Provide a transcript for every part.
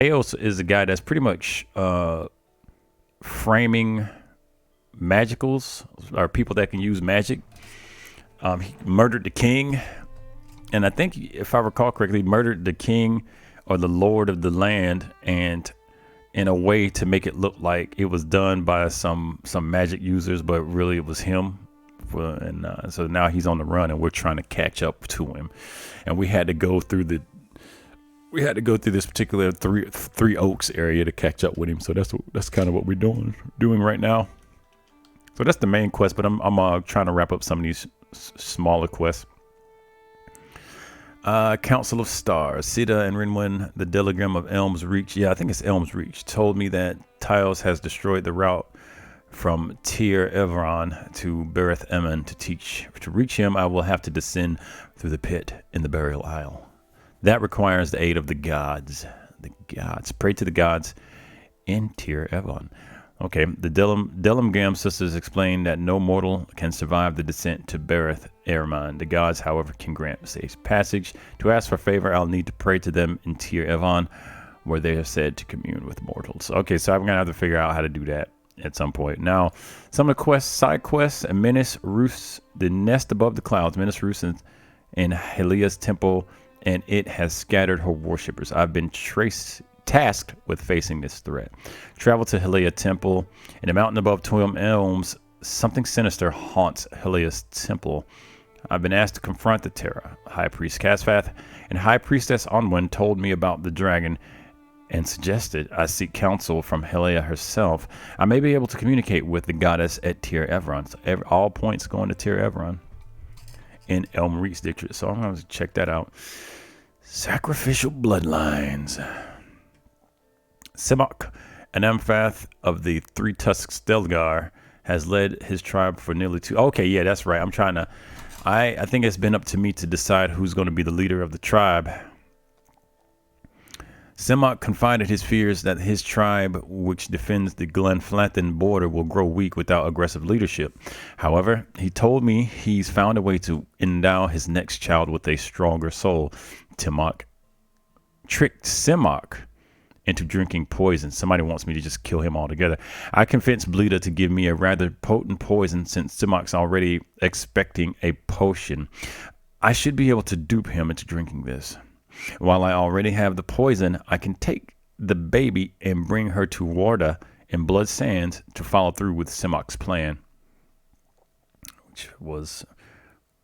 Eos is a guy that's pretty much framing magicals or people that can use magic. He murdered the king, and I think, if I recall correctly, murdered the king or the lord of the land, and in a way to make it look like it was done by some magic users, but really it was him. And so now he's on the run, and we're trying to catch up to him. And we had to go through this particular three oaks area to catch up with him. So that's kind of what we're doing right now. So that's the main quest, but I'm trying to wrap up some of these smaller quests. Council of Stars. Sita and Rinwin, the Telegram of Elm's Reach. Yeah, I think it's Elm's Reach. Told me that Tiles has destroyed the route from Tir Evron to Berith Emin to teach. To reach him, I will have to descend through the pit in the Burial Isle. That requires the aid of the gods. The gods. Pray to the gods in Tir Evon. Okay, the Delumgam sisters explain that no mortal can survive the descent to Berith Emin. The gods, however, can grant safe passage. To ask for favor, I'll need to pray to them in Tir Evon, where they are said to commune with mortals. Okay, so I'm going to have to figure out how to do that at some point. Now, some of the quests, side quests, and Menace roosts the nest above the clouds. Menace roosts in Helia's temple, and it has scattered her worshippers. I've been tasked with facing this threat. Travel to Helia Temple. In the mountain above Twin Elms, something sinister haunts Helia's temple. I've been asked to confront the Terra. High Priest Casfath and High Priestess Onwin told me about the dragon and suggested I seek counsel from Helia herself. I may be able to communicate with the goddess at Tir Evron. So all points going to Tir Evron in Elm Reach district. So I'm going to check that out. Sacrificial bloodlines. Simok, an Amphath of the Three Tusks Stelgar, has led his tribe for nearly two. Okay, yeah, that's right. I think it's been up to me to decide who's going to be the leader of the tribe. Simok confided his fears that his tribe, which defends the Glenflathen border, will grow weak without aggressive leadership. However, he told me he's found a way to endow his next child with a stronger soul. Timok tricked Simok into drinking poison. Somebody wants me to just kill him altogether. I convinced Bleeda to give me a rather potent poison since Simok's already expecting a potion. I should be able to dupe him into drinking this. While I already have the poison, I can take the baby and bring her to Warda in Blood Sands to follow through with Simok's plan. Which was...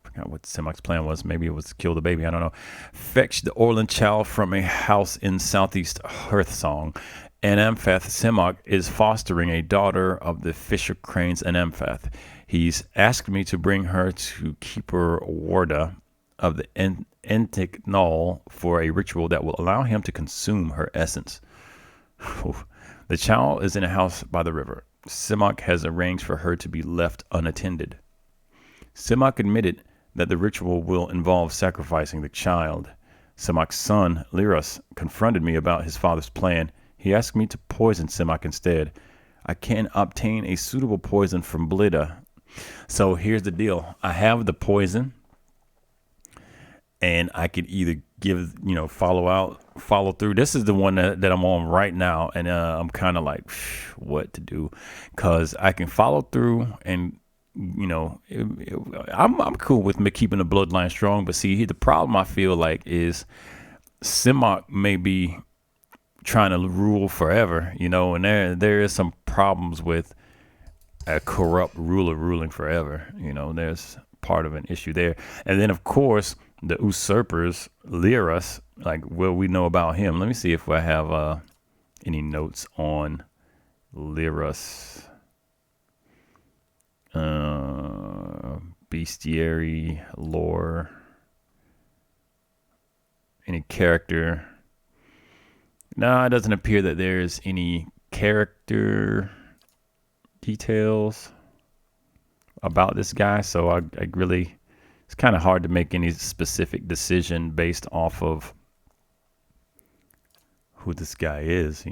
I forgot what Simok's plan was. Maybe it was kill the baby. I don't know. Fetch the Orlan child from a house in southeast Hearthsong. An Amphath, Simok, is fostering a daughter of the Fisher Cranes and Amphath. He's asked me to bring her to Keeper Warda of the Entic Knoll for a ritual that will allow him to consume her essence. The child is in a house by the river. Simok has arranged for her to be left unattended. Simok admitted that the ritual will involve sacrificing the child. Simok's son, Lyros, confronted me about his father's plan. He asked me to poison Simok instead. I can obtain a suitable poison from Blida. So here's the deal. I have the poison, and I could either follow through. This is the one that I'm on right now, and I'm kind of like, what to do? Because I can follow through and I'm cool with me keeping the bloodline strong, but see, the problem I feel like is Simok may be trying to rule forever, and there is some problems with a corrupt ruler ruling forever. There's part of an issue there. And then, of course, the usurpers, Lyras, like what we know about him. Let me see if I have any notes on Lyras. Bestiary, lore, any character. No, it doesn't appear that there's any character details about this guy, so I really, it's kind of hard to make any specific decision based off of who this guy is,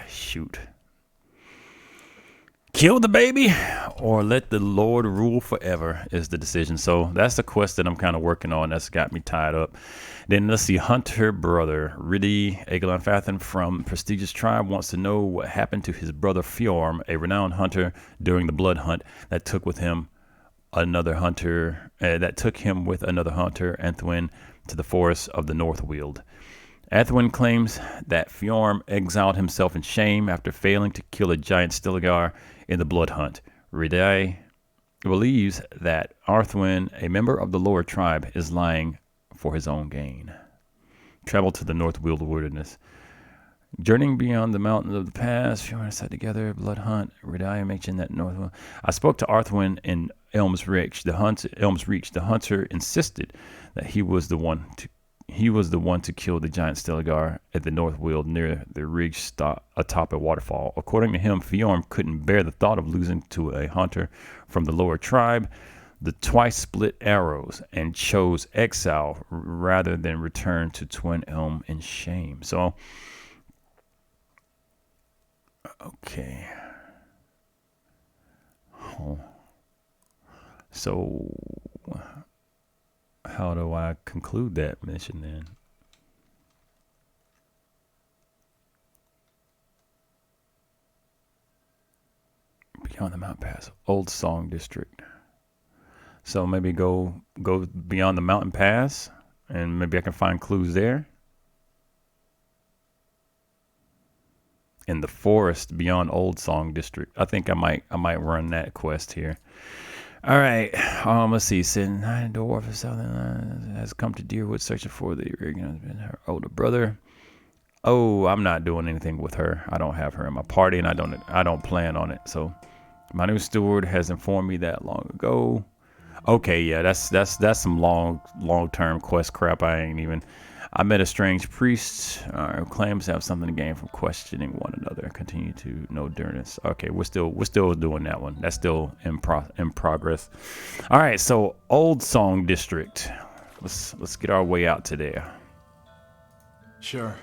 Shoot. Kill the baby or let the Lord rule forever is the decision. So that's the quest that I'm kind of working on. That's got me tied up. Then let's see, Hunter brother Riddy Eglanfathen from prestigious tribe wants to know what happened to his brother Fjorm, a renowned hunter during the blood hunt that took with him another hunter Anthwin to the forests of the Northweald. Athwin claims that Fjorm exiled himself in shame after failing to kill a giant Stilgar in the blood hunt. Ridai believes that Arthwin, a member of the lower tribe, is lying for his own gain. Travel to the Northweald wilderness. Journeying beyond the mountains of the pass, Fjorm sat together, blood hunt. Ridai mentioned that Northweald. I spoke to Arthwin in Elm's Reach. The hunter insisted that he was the one to kill the giant Stilgar at the Northweald near the ridge atop a waterfall. According to him, Fjorm couldn't bear the thought of losing to a hunter from the lower tribe. The twice split arrows and chose exile rather than return to Twin Elm in shame. So, okay. Oh. So, how do I conclude that mission then? Beyond the Mountain Pass, Old Song District. So maybe go beyond the mountain pass, and maybe I can find clues there. In the forest beyond Old Song District. I think I might run that quest here. All right. Let's see. Sin Nine Dwarf of Southern has come to Deerwood searching for the her older brother. Oh, I'm not doing anything with her. I don't have her in my party, and I don't plan on it. So my new steward has informed me that long ago. Okay, yeah, that's some long-term quest crap. I met a strange priest who claims to have something to gain from questioning one another. Continue to know Durnus. Okay, we're still doing that one. That's still in progress. All right, so Old Song District. Let's get our way out to there. Sure.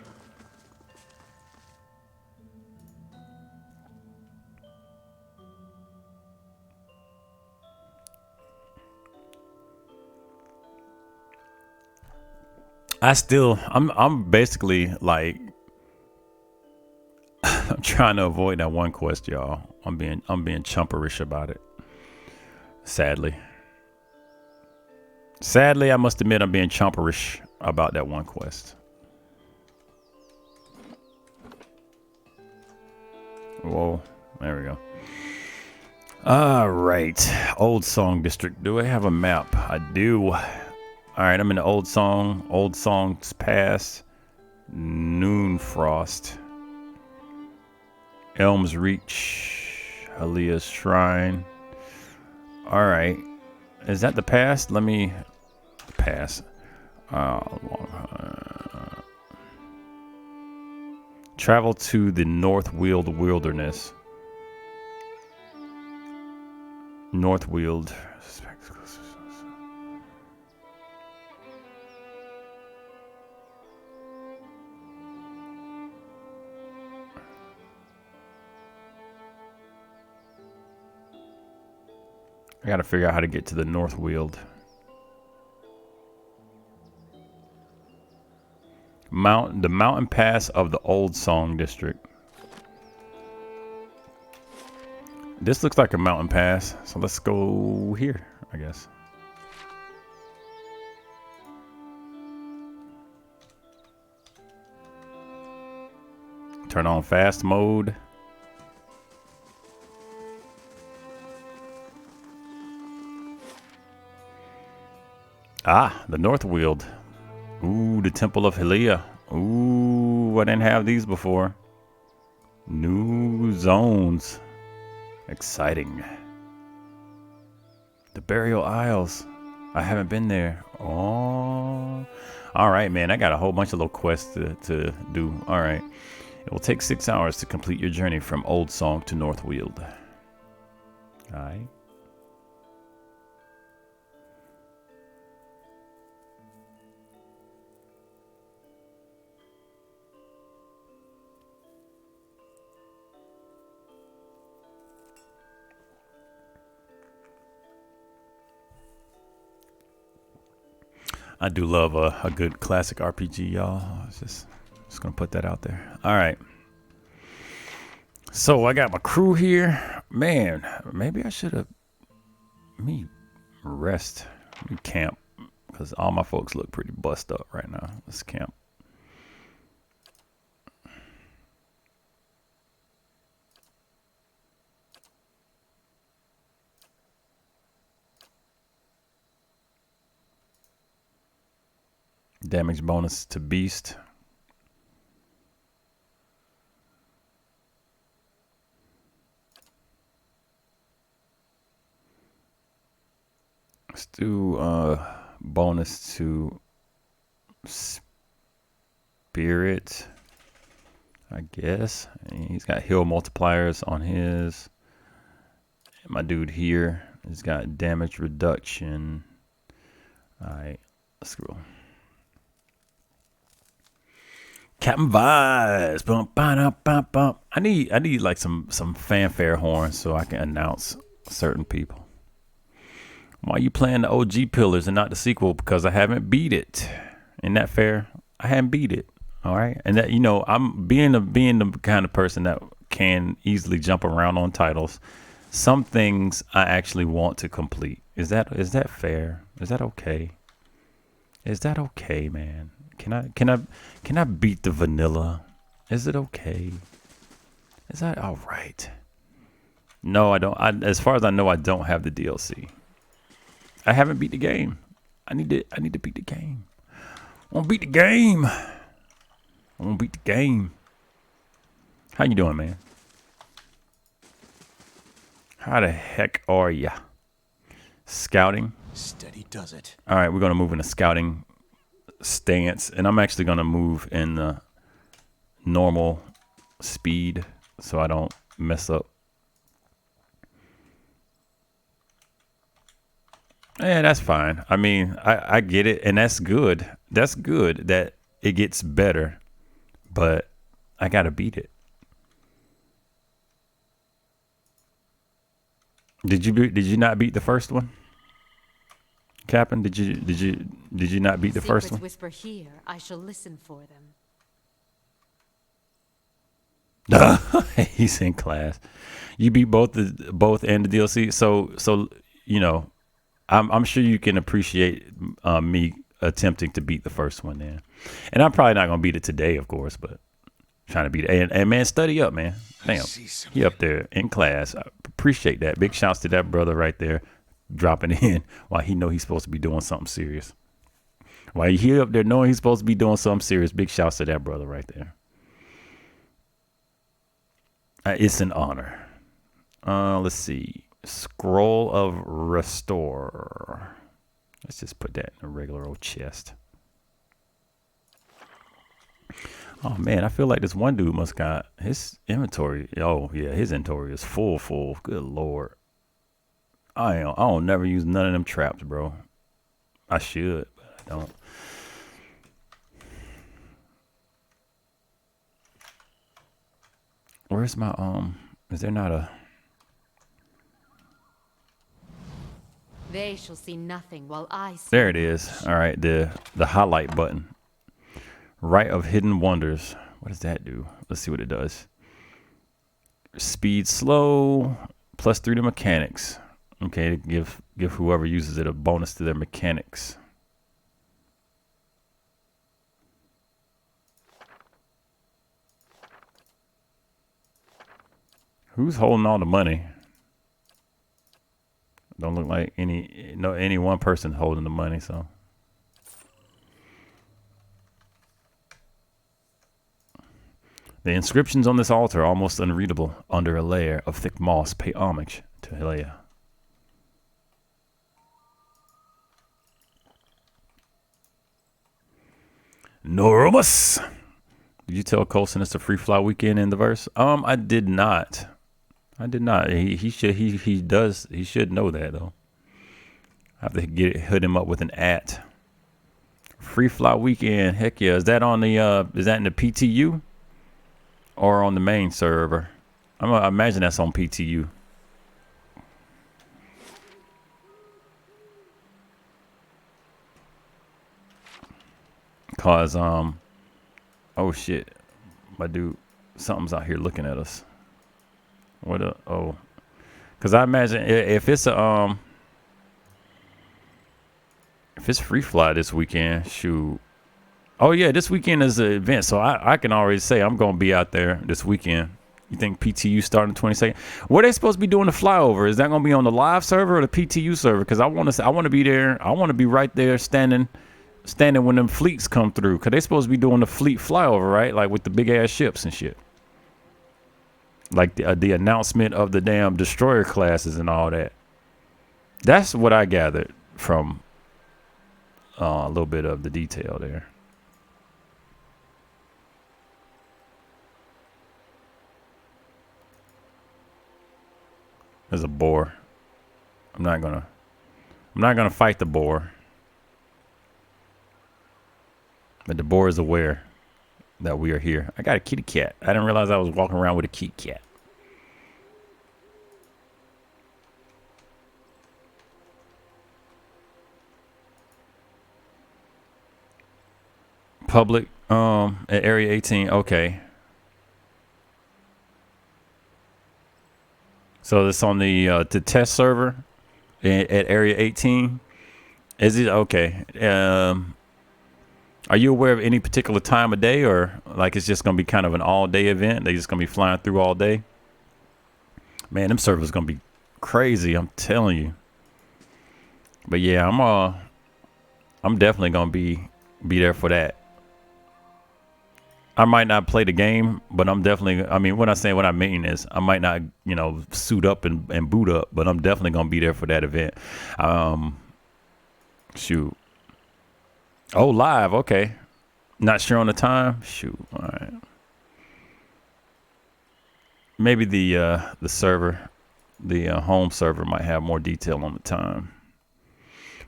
I'm basically like I'm trying to avoid that one quest, y'all. I'm being chumperish about it. Sadly, I must admit I'm being chumperish about that one quest. Whoa, there we go. All right, Old Song District. Do I have a map? I do. All right, I'm in the Old Song's Pass, Noonfrost, Elm's Reach, Halia's Shrine. All right, is that the pass? Let me pass. Travel to the Northweald Wilderness. Northweald. I gotta figure out how to get to the Northweald. The mountain pass of the Old Song District. This looks like a mountain pass, so let's go here, I guess. Turn on fast mode. Ah, the Northweald. Ooh, the Temple of Halia. Ooh, I didn't have these before. New zones. Exciting. The Burial Isles. I haven't been there. Oh. All right, man. I got a whole bunch of little quests to do. All right. It will take 6 hours to complete your journey from Old Song to Northweald. All right. I do love a good classic RPG, y'all. Just gonna put that out there. All right. So I got my crew here. Man, maybe I should have me rest. Me camp. Because all my folks look pretty bust up right now. Let's camp. Damage bonus to beast. Let's do bonus to spirit, I guess. He's got heal multipliers on his. My dude here has got damage reduction. All right, let's go. Captain Vibes. Bump, bump, bump, bump. I need like some fanfare horns so I can announce certain people. Why are you playing the OG Pillars and not the sequel? Because I haven't beat it. Isn't that fair? I haven't beat it. All right. And that, you know, I'm being the kind of person that can easily jump around on titles. Some things I actually want to complete. Is that fair? Is that okay? Is that okay, man? Can I beat the vanilla? Is it okay? Is that all right? No, I don't. As far as I know, I don't have the DLC. I haven't beat the game. I need to beat the game. I want to beat the game. I want to beat the game. How you doing, man? How the heck are ya? Scouting. Steady does it. All right, we're gonna move into scouting stance, and I'm actually gonna move in the normal speed so I don't mess up. Yeah, that's fine. I mean, I get it, and that's good. That's good that it gets better, but I gotta beat it. Did you not beat the first one? Captain, did you not beat the first one? Whisper here, I shall listen for them. He's in class. You beat both and the DLC, so you know. I'm sure you can appreciate me attempting to beat the first one then. And I'm probably not going to beat it today, of course, but trying to beat it. And man, study up, man. Damn, he up there in class. I appreciate that. Big shouts to that brother right there dropping in while he know he's supposed to be doing something serious. While he up there knowing he's supposed to be doing something serious, big shouts to that brother right there. It's an honor. Let's see. Scroll of Restore. Let's just put that in a regular old chest. Oh man, I feel like this one dude must got his inventory. Oh yeah, his inventory is full. Good lord. I don't never use none of them traps, bro. I should, but I don't. Where's my is there not a They shall see nothing while I see. There it is. All right, the highlight button. Rite of Hidden Wonders. What does that do? Let's see what it does. Speed slow, +3 to mechanics. Okay, to give whoever uses it a bonus to their mechanics. Who's holding all the money? Don't look like any one person holding the money, so. The inscriptions on this altar are almost unreadable under a layer of thick moss. Pay homage to Helaya. Normus. Did you tell Coulson it's a free fly weekend in the verse? I did not. He should know that though. I have to hit him up with an @ free fly weekend. Heck yeah. Is that on the is that in the PTU or on the main server? I imagine that's on PTU. Cause oh shit, my dude, something's out here looking at us. What a oh, cause I imagine if it's a if it's free fly this weekend, shoot. Oh yeah, this weekend is an event, so I can already say I'm gonna be out there this weekend. You think PTU starting 22nd? What are they supposed to be doing the flyover? Is that gonna be on the live server or the PTU server? Because I want to be there. I want to be right there standing when them fleets come through. Cause they supposed to be doing the fleet flyover, right? Like with the big ass ships and shit. Like the announcement of the damn destroyer classes and all that. That's what I gathered from a little bit of the detail there. There's a boar. I'm not gonna fight the boar. But the boar is aware that we are here. I got a kitty cat. I didn't realize I was walking around with a kitty cat. Public at Area 18. Okay. So it's on the test server at Area 18. Is it okay? Are you aware of any particular time of day, or like it's just gonna be kind of an all-day event? They just gonna be flying through all day? Man, them servers gonna be crazy. I'm telling you. But yeah, I'm definitely gonna be there for that. I might not play the game, but I'm definitely, I mean, what I mean is I might not, suit up and boot up, but I'm definitely going to be there for that event. Shoot. Oh, live. Okay. Not sure on the time. Shoot. All right. Maybe the server, the home server might have more detail on the time.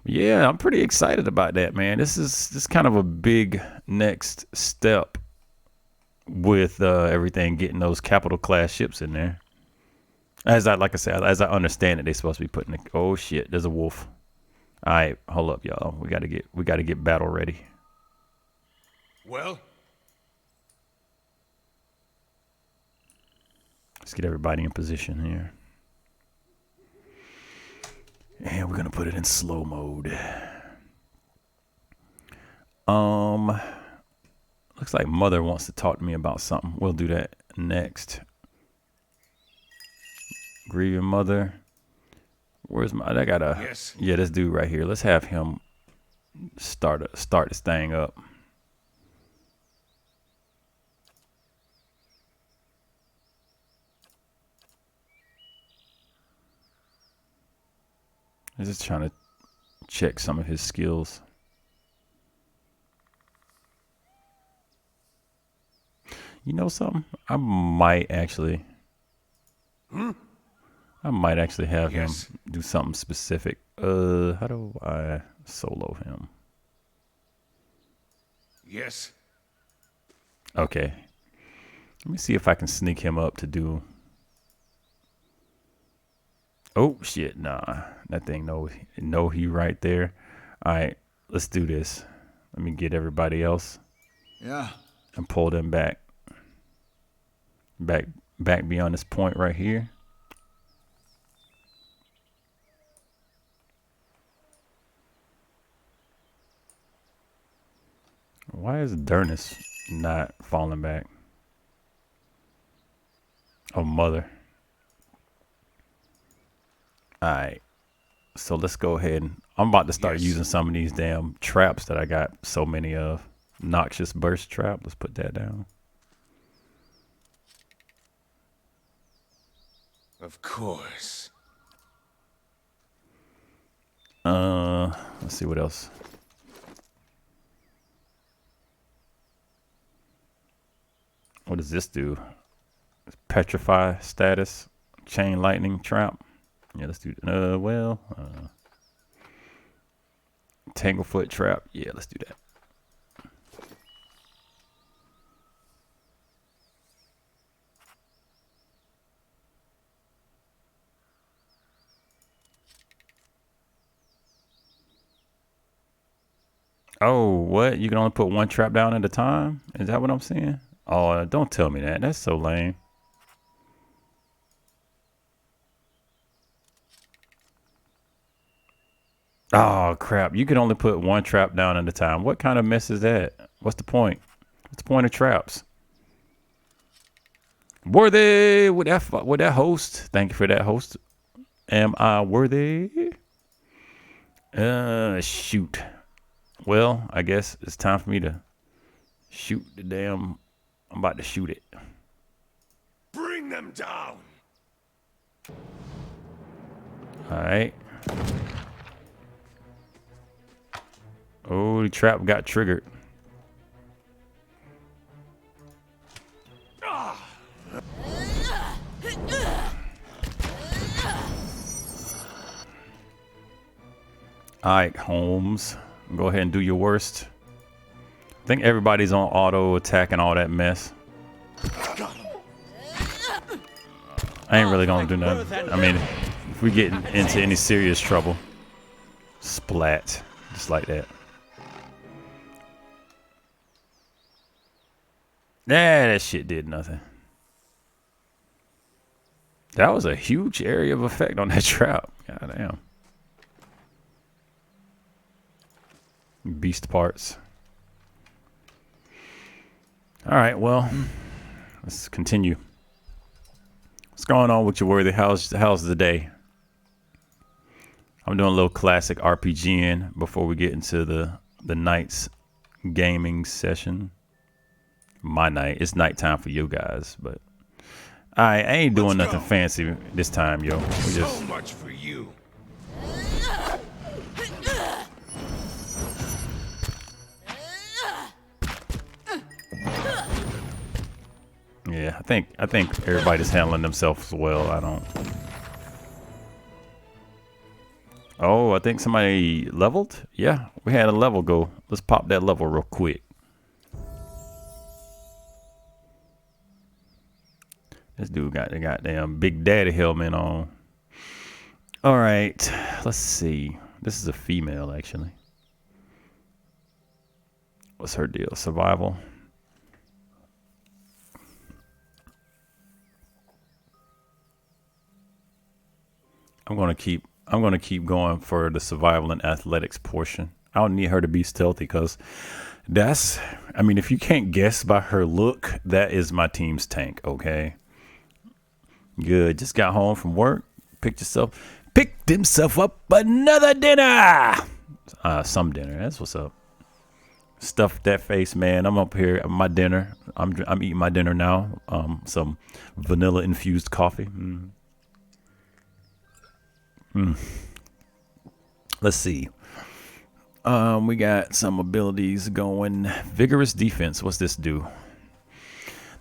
Yeah, I'm pretty excited about that, man. This is kind of a big next step with everything, getting those capital class ships in there. As I understand it, they're supposed to be putting oh shit, there's a wolf. All right, hold up, y'all. We gotta get battle ready. Well, let's get everybody in position here. And we're gonna put it in slow mode. Looks like Mother wants to talk to me about something. We'll do that next. Grieving Mother. Where's my? I gotta. Yes. Yeah, this dude right here. Let's have him start this thing up. I'm just trying to check some of his skills. You know something? I might actually have him do something specific. How do I solo him? Yes. Okay. Let me see if I can sneak him up to do. Oh shit, nah. That thing no he right there. Alright, let's do this. Let me get everybody else. Yeah. And pull them back. Back beyond this point right here. Why is Durnus not falling back? Oh, Mother. Alright. So let's go ahead and I'm about to start using some of these damn traps that I got so many of. Noxious burst trap. Let's put that down. Of course. Let's see what else. What does this do? Petrify status, chain lightning trap. Yeah, let's do. Tanglefoot trap. Yeah, let's do that. Oh, what? You can only put one trap down at a time? Is that what I'm saying? Oh, don't tell me that. That's so lame. Oh, crap. You can only put one trap down at a time. What kind of mess is that? What's the point? What's the point of traps? Worthy with that host. Thank you for that host. Am I worthy? Shoot. Well, I guess it's time for me to shoot the damn. I'm about to shoot it. Bring them down. All right. Oh, the trap got triggered. All right, Holmes. Go ahead and do your worst. I think everybody's on auto attack and all that mess. I ain't really gonna do nothing. I mean, if we get into any serious trouble, splat. Just like that. Nah, that shit did nothing. That was a huge area of effect on that trap. God damn. Beast parts. All right, well, let's continue. What's going on with you, Worthy? How's the day? I'm doing a little classic RPGing before we get into the night's gaming session. My night. It's nighttime for you guys, but I ain't doing nothing fancy this time, yo. We just So much for you. yeah. I think everybody's handling themselves well. I don't. Oh, I think somebody leveled. Yeah, we had a level go. Let's pop that level real quick. This dude got the goddamn Big Daddy helmet on. All right, let's see. This is a female, actually. What's her deal? Survival. I'm gonna keep going for the survival and athletics portion. I don't need her to be stealthy because that's. I mean, if you can't guess by her look, that is my team's tank. Okay. Good. Just got home from work. Picked himself up another dinner. Some dinner. That's what's up. Stuff that face, man. I'm up here at my dinner. I'm eating my dinner now. Some vanilla infused coffee. Let's see. We got some abilities going. Vigorous defense. What's this do?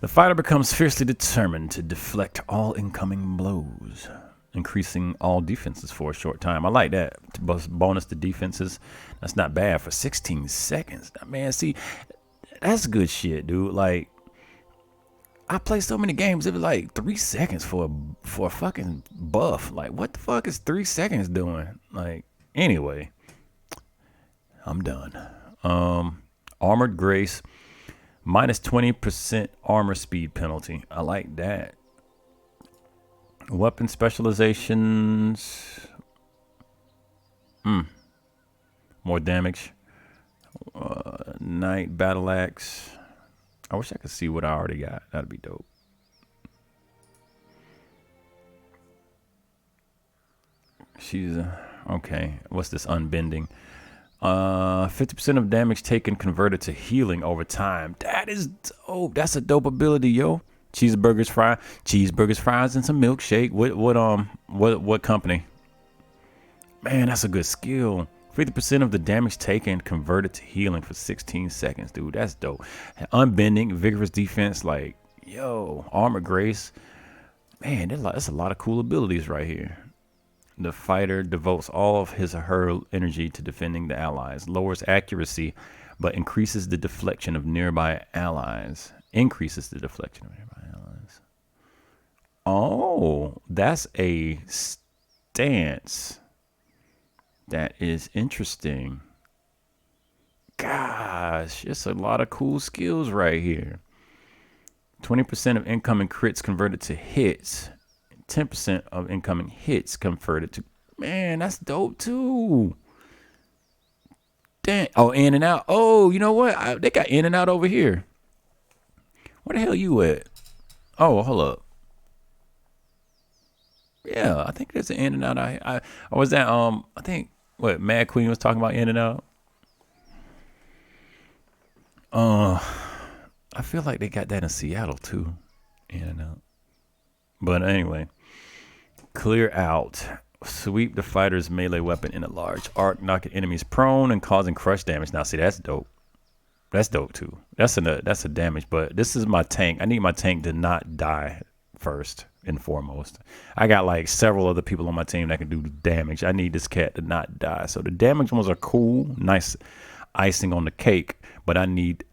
The fighter becomes fiercely determined to deflect all incoming blows, increasing all defenses for a short time. I like that. Bonus to defenses. That's not bad for 16 seconds. Man, see, that's good shit, dude. Like, I play so many games. It was like 3 seconds for a fucking buff. Like, what the fuck is 3 seconds doing? Like, anyway, I'm done. Armored Grace. Minus 20% armor speed penalty. I like that. Weapon specializations. More damage. Knight battle axe. I wish I could see what I already got. That'd be dope. She's okay. What's this unbending? 50% of damage taken converted to healing over time. That is dope. That's a dope ability, yo. Cheeseburgers, fries, and some milkshake. What company? Man, that's a good skill. 50% of the damage taken converted to healing for 16 seconds, dude. That's dope. Unbending, vigorous defense, like, yo, armor grace. Man, that's a lot of cool abilities right here. The fighter devotes all of his or her energy to defending the allies, lowers accuracy, but increases the deflection of nearby allies. Increases the deflection of nearby allies. Oh, that's a stance. That is interesting. gosh, it's a lot of cool skills right here. 20% of incoming crits converted to hits. 10% of incoming hits converted to. Man, that's dope too. Dang. Oh, in and out. Oh, you know what? They got in and out over here. Where the hell you at? Oh, hold up. Yeah, I think there's an in and out. I was that I think what Mad Queen was talking about in and out. I feel like they got that in Seattle too. In and out. But anyway, clear out. Sweep the fighter's melee weapon in a large arc, knocking enemies prone and causing crush damage. Now, see, that's dope. That's dope too. That's a damage. But this is my tank. I need my tank to not die first and foremost. I got like several other people on my team that can do damage. I need this cat to not die. So the damage ones are cool, nice icing on the cake. But I need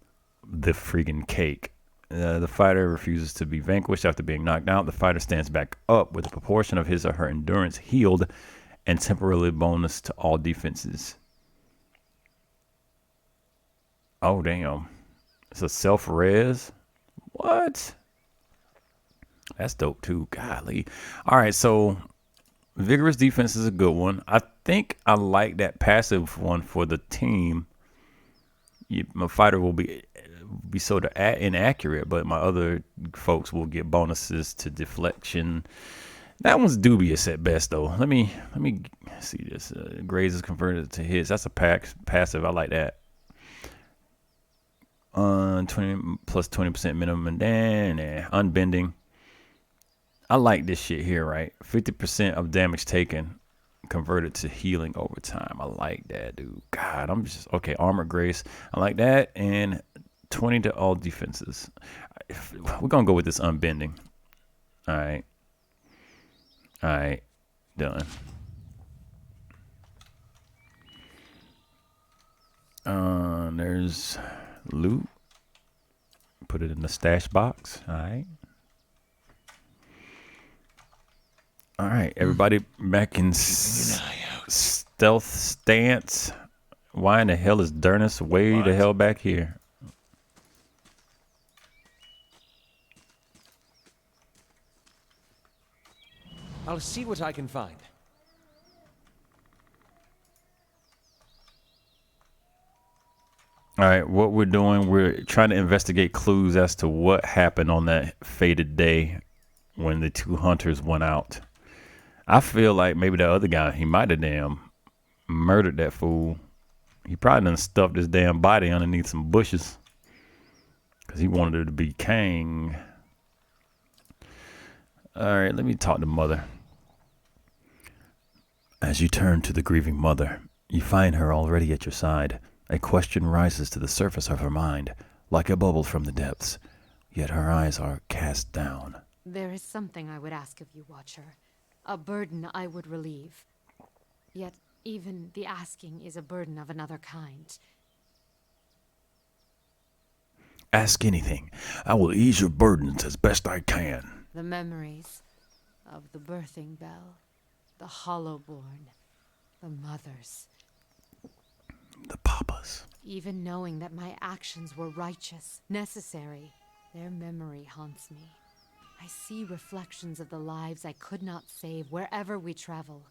the freaking cake. The fighter refuses to be vanquished after being knocked out. The fighter stands back up with a proportion of his or her endurance healed and temporarily bonus to all defenses. Oh, damn. It's a self-res? What? That's dope, too. Golly. All right, so vigorous defense is a good one. I think I like that passive one for the team. My fighter will be sort of inaccurate, but my other folks will get bonuses to deflection. That one's dubious at best, though. Let me see this. Graze is converted to hits. That's a passive. I like that. 20 plus 20% minimum and then unbending. I like this shit here, right? 50% of damage taken converted to healing over time. I like that, dude. God, I'm just okay. Armor grace. I like that, and 20 to all defenses. We're gonna go with this unbending. All right, done. There's loot. Put it in the stash box. All right, everybody back in stealth stance. Why in the hell is Durnus way the hell back here? I'll see what I can find. All right, what we're doing, we're trying to investigate clues as to what happened on that fated day when the two hunters went out. I feel like maybe that other guy, he might have damn murdered that fool. He probably done stuffed his damn body underneath some bushes because he wanted it to be king. All right, let me talk to Mother. As you turn to the grieving mother, you find her already at your side. A question rises to the surface of her mind, like a bubble from the depths, yet her eyes are cast down. There is something I would ask of you, Watcher. A burden I would relieve. Yet, even the asking is a burden of another kind. Ask anything. I will ease your burdens as best I can. The memories of the birthing bell, the hollowborn, the mothers. The papas. Even knowing that my actions were righteous, necessary, their memory haunts me. I see reflections of the lives I could not save wherever we travel.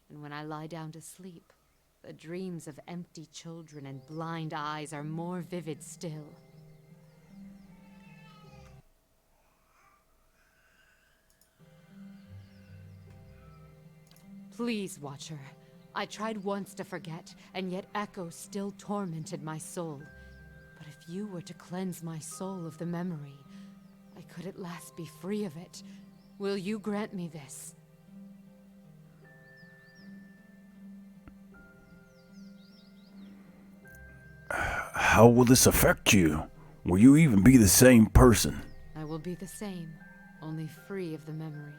And when I lie down to sleep, the dreams of empty children and blind eyes are more vivid still. Please, Watcher. I tried once to forget, and yet echoes still tormented my soul. But if you were to cleanse my soul of the memory, I could at last be free of it. Will you grant me this? How will this affect you? Will you even be the same person? I will be the same, only free of the memory.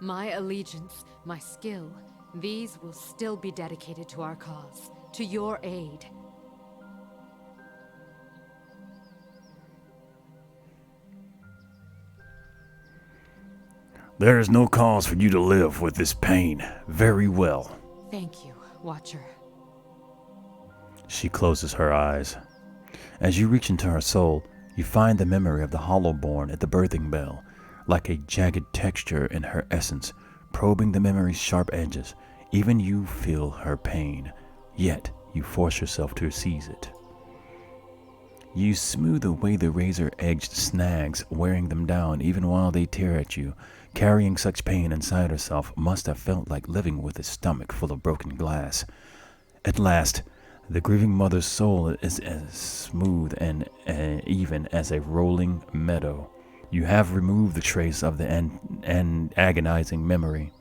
My allegiance, my skill, these will still be dedicated to our cause, to your aid. There is no cause for you to live with this pain. Very well. Thank you, Watcher. She closes her eyes. As you reach into her soul, you find the memory of the Hollowborn at the birthing bell, like a jagged texture in her essence, probing the memory's sharp edges. Even you feel her pain, yet you force yourself to seize it. You smooth away the razor-edged snags, wearing them down even while they tear at you. Carrying such pain inside herself must have felt like living with a stomach full of broken glass. At last, the grieving mother's soul is as smooth and even as a rolling meadow. You have removed the trace of the agonizing memory,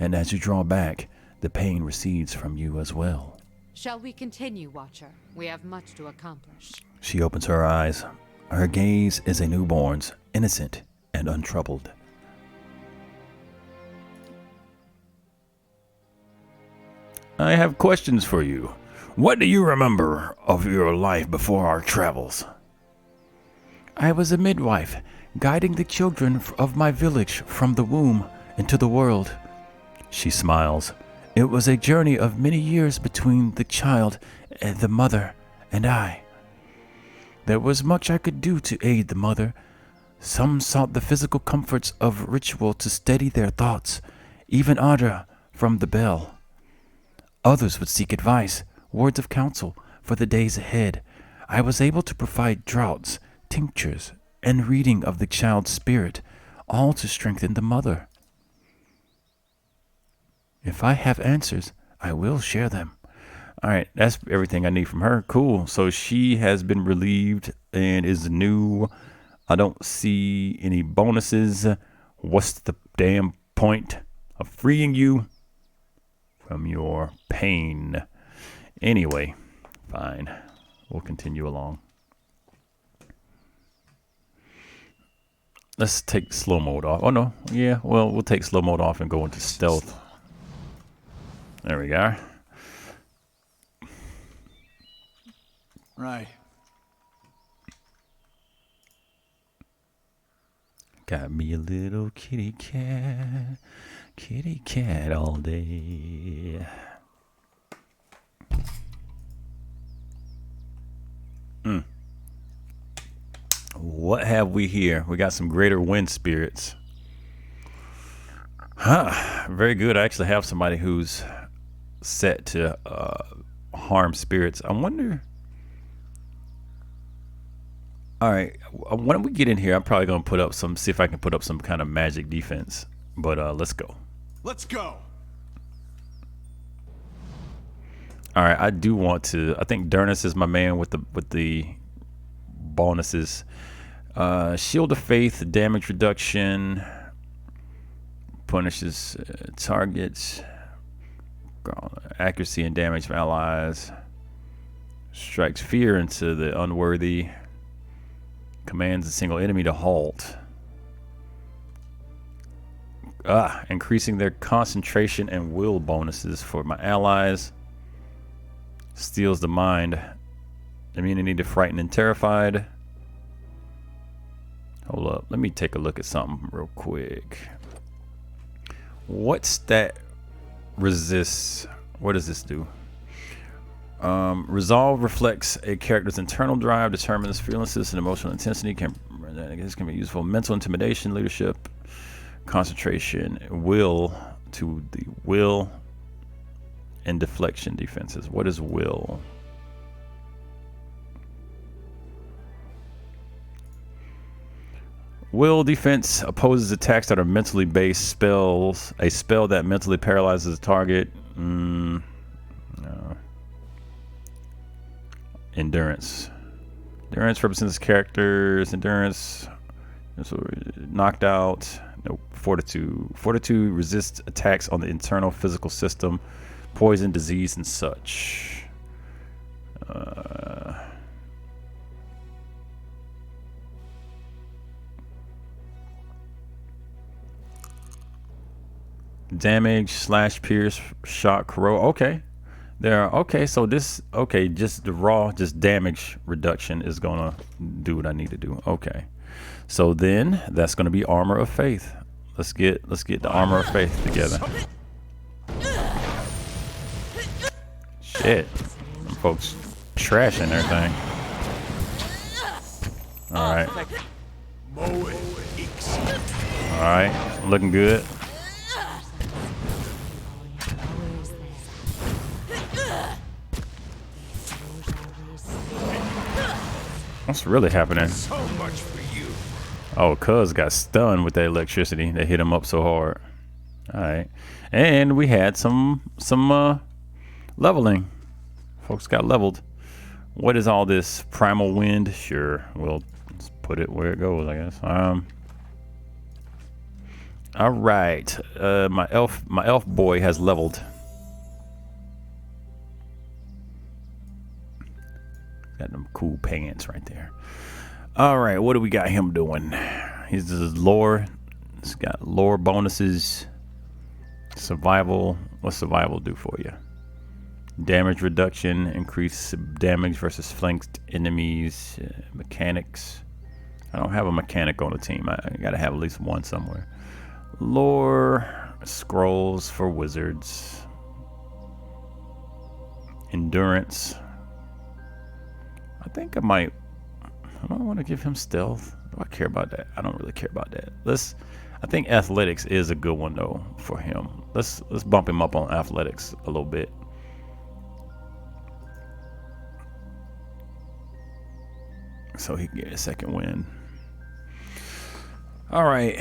and as you draw back, the pain recedes from you as well. Shall we continue, Watcher? We have much to accomplish. She opens her eyes. Her gaze is a newborn's, innocent and untroubled. I have questions for you. What do you remember of your life before our travels? I was a midwife, guiding the children of my village from the womb into the world. She smiles. It was a journey of many years between the child and the mother and I. There was much I could do to aid the mother. Some sought the physical comforts of ritual to steady their thoughts, even Audra from the bell. Others would seek advice, words of counsel for the days ahead. I was able to provide draughts, tinctures, and reading of the child's spirit, all to strengthen the mother. If I have answers, I will share them. All right, that's everything I need from her. Cool. So she has been relieved and is new. I don't see any bonuses. What's the damn point of freeing you from your pain? Anyway, fine. We'll continue along. Let's take slow mode off. Oh, no. Yeah, well, we'll take slow mode off and go into stealth. There we go. Right. Got me a little kitty cat all day. What have we here? We got some greater wind spirits. Very good. I actually have somebody who's set to harm spirits. I wonder. All right, when we get in here, I'm probably gonna put up see if I can put up some kind of magic defense. But let's go. Let's go. All right, I do want to. I think Durnus is my man with the bonuses. Shield of Faith, damage reduction, punishes targets, accuracy and damage of allies, strikes fear into the unworthy, commands a single enemy to halt. Increasing their concentration and will bonuses for my allies. Steals the mind. Immunity to frightened and terrified. Hold up. Let me take a look at something real quick. What stat resists? What does this do? Resolve reflects a character's internal drive, determines fearlessness and emotional intensity. This can be useful. Mental intimidation, leadership, concentration, will to the will, and deflection defenses. What is will? Will defense opposes attacks that are mentally based spells. A spell that mentally paralyzes a target. No. Endurance. Endurance represents characters. Endurance. So knocked out. Nope. Fortitude. Fortitude resists attacks on the internal physical system, poison, disease, and such. Damage, slash, pierce, shock, corrode. Okay. So this, just the raw, just damage reduction is gonna do what I need to do. Okay. So then that's gonna be Armor of Faith. Let's get the Armor of Faith together. Shit. Folks trash and everything. All right. All right. Looking good. What's really happening? So much for you. Oh, Cuz got stunned with that electricity. They hit him up so hard. All right. And we had some leveling. Folks got leveled. What is all this? Primal wind? Sure. We'll just put it where it goes, I guess. All right. My elf boy has leveled. Got them cool pants right there. All right, what do we got him doing? He's just lore. It's got lore bonuses. Survival. What's survival do for you? Damage reduction, increase damage versus flanked enemies. Mechanics. I don't have a mechanic on the team. I gotta have at least one somewhere. Lore. Scrolls for wizards. Endurance. I think I don't want to give him stealth. Do I care about that? I don't really care about that. I think athletics is a good one though for him. Let's bump him up on athletics a little bit. So he can get a second win. All right.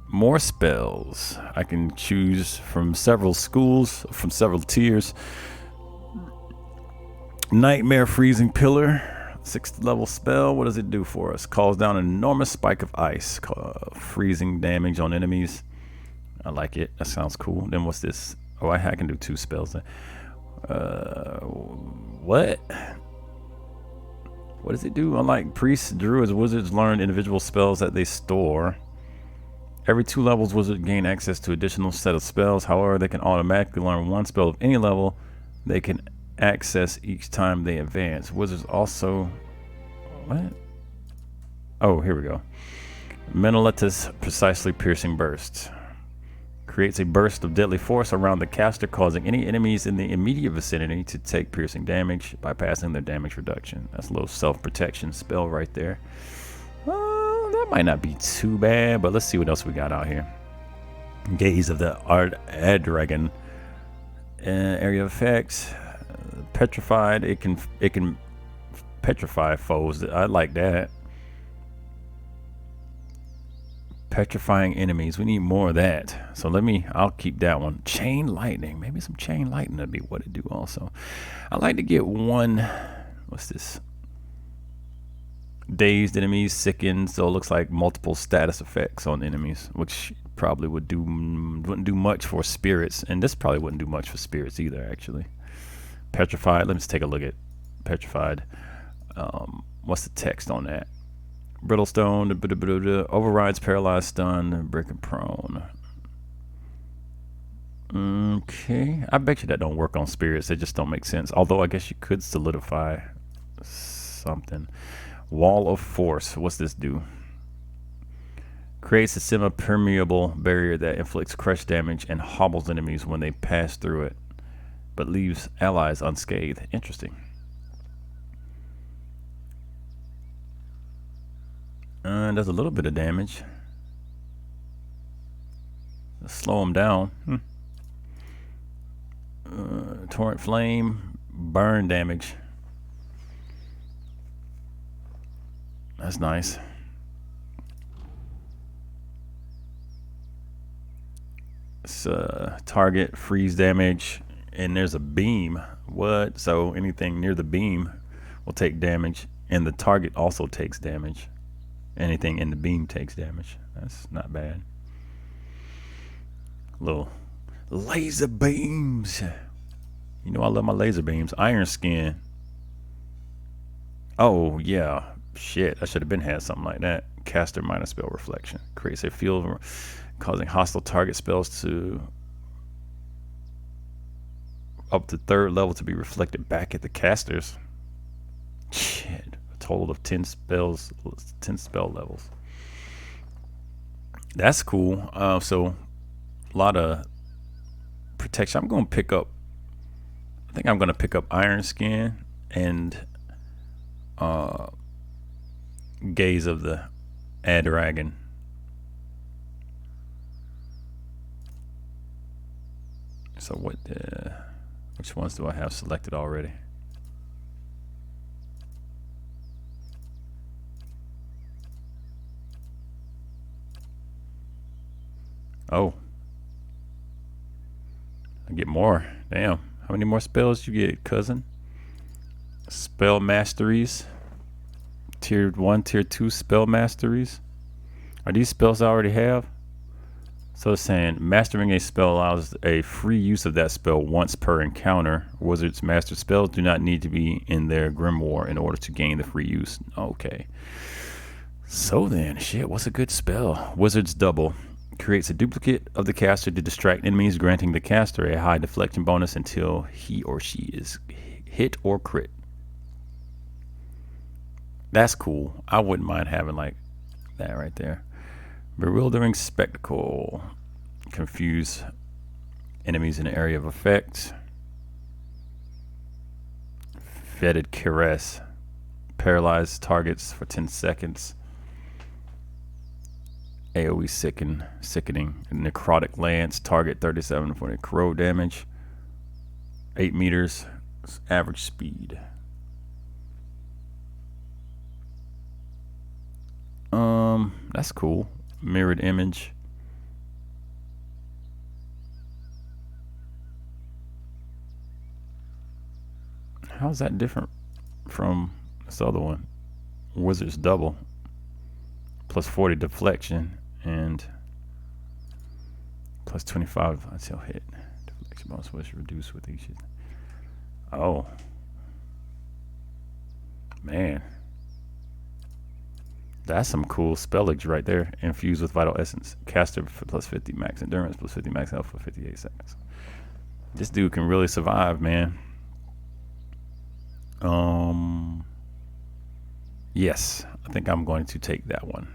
More spells. I can choose from several schools, from several tiers. Nightmare Freezing Pillar, 6th level spell. What does it do for us? Calls down an enormous spike of ice, freezing damage on enemies. I like it. That sounds cool. Then what's this? Oh, I can do 2 spells. What? What does it do? Unlike priests, druids, wizards learn individual spells that they store. Every 2 levels, wizards gain access to additional set of spells. However, they can automatically learn 1 spell of any level they can access each time they advance. Wizards also... What? Oh, here we go. Menoletus Precisely Piercing Burst. Creates a burst of deadly force around the caster, causing any enemies in the immediate vicinity to take piercing damage, bypassing their damage reduction. That's a little self-protection spell right there. That might not be too bad, but let's see what else we got out here. Gaze of the Adragon. Area of effects. Petrified. It can petrify foes. I like that. Petrifying enemies. We need more of that. So I'll keep that one. Chain lightning. Maybe some chain lightning would be what it do also. I like to get one. What's this? Dazed enemies, sickened. So it looks like multiple status effects on enemies, which probably wouldn't do much for spirits, and this probably wouldn't do much for spirits either, actually. Petrified. Let's take a look at petrified. What's the text on that? Brittlestone, overrides, paralyzed, stun, breaking prone. Okay, I bet you that don't work on spirits. They just don't make sense. Although I guess you could solidify something. Wall of force. What's this do? Creates a semi-permeable barrier that inflicts crush damage and hobbles enemies when they pass through it, but leaves allies unscathed. Interesting. Does a little bit of damage. Let's slow them down. Torrent flame, burn damage. That's nice. It's target freeze damage, and there's a beam. What? So anything near the beam will take damage, and the target also takes damage. Anything in the beam takes damage. That's not bad. Little laser beams. You know I love my laser beams. Iron skin. Oh yeah. Shit, I should have had something like that. Caster minus spell reflection. Creates a field causing hostile target spells to up to 3rd level to be reflected back at the casters. Shit. A total of 10 spells, 10 spell levels. That's cool. So a lot of protection. I'm going to pick up, I think I'm gonna pick up Iron Skin and Gaze of the Dragon. So which ones do I have selected already? Oh, I get more. Damn, how many more spells you get, cousin? Spell masteries. Tier 1, Tier 2 spell masteries. Are these spells I already have? So it's saying mastering a spell allows a free use of that spell once per encounter. Wizards master spells do not need to be in their grimoire in order to gain the free use. Okay. So then, shit, what's a good spell? Wizard's Double. Creates a duplicate of the caster to distract enemies, granting the caster a high deflection bonus until he or she is hit or crit. That's cool. I wouldn't mind having like that right there. Bewildering Spectacle. Confuse enemies in the area of effect. Fetid Caress. Paralyze targets for 10 seconds. AoE sickening. Necrotic Lance. Target 37 for the crow damage. 8 meters. Average speed. That's cool. Mirrored Image. How's that different from this other one? Wizard's Double. Plus 40 deflection and plus 25 until hit. Deflection bonus was reduced with each. Oh. Man. That's some cool spellage right there. Infused with Vital Essence. Caster for plus 50 max endurance, plus 50 max health for 58 seconds. This dude can really survive, man. Yes, I think I'm going to take that one.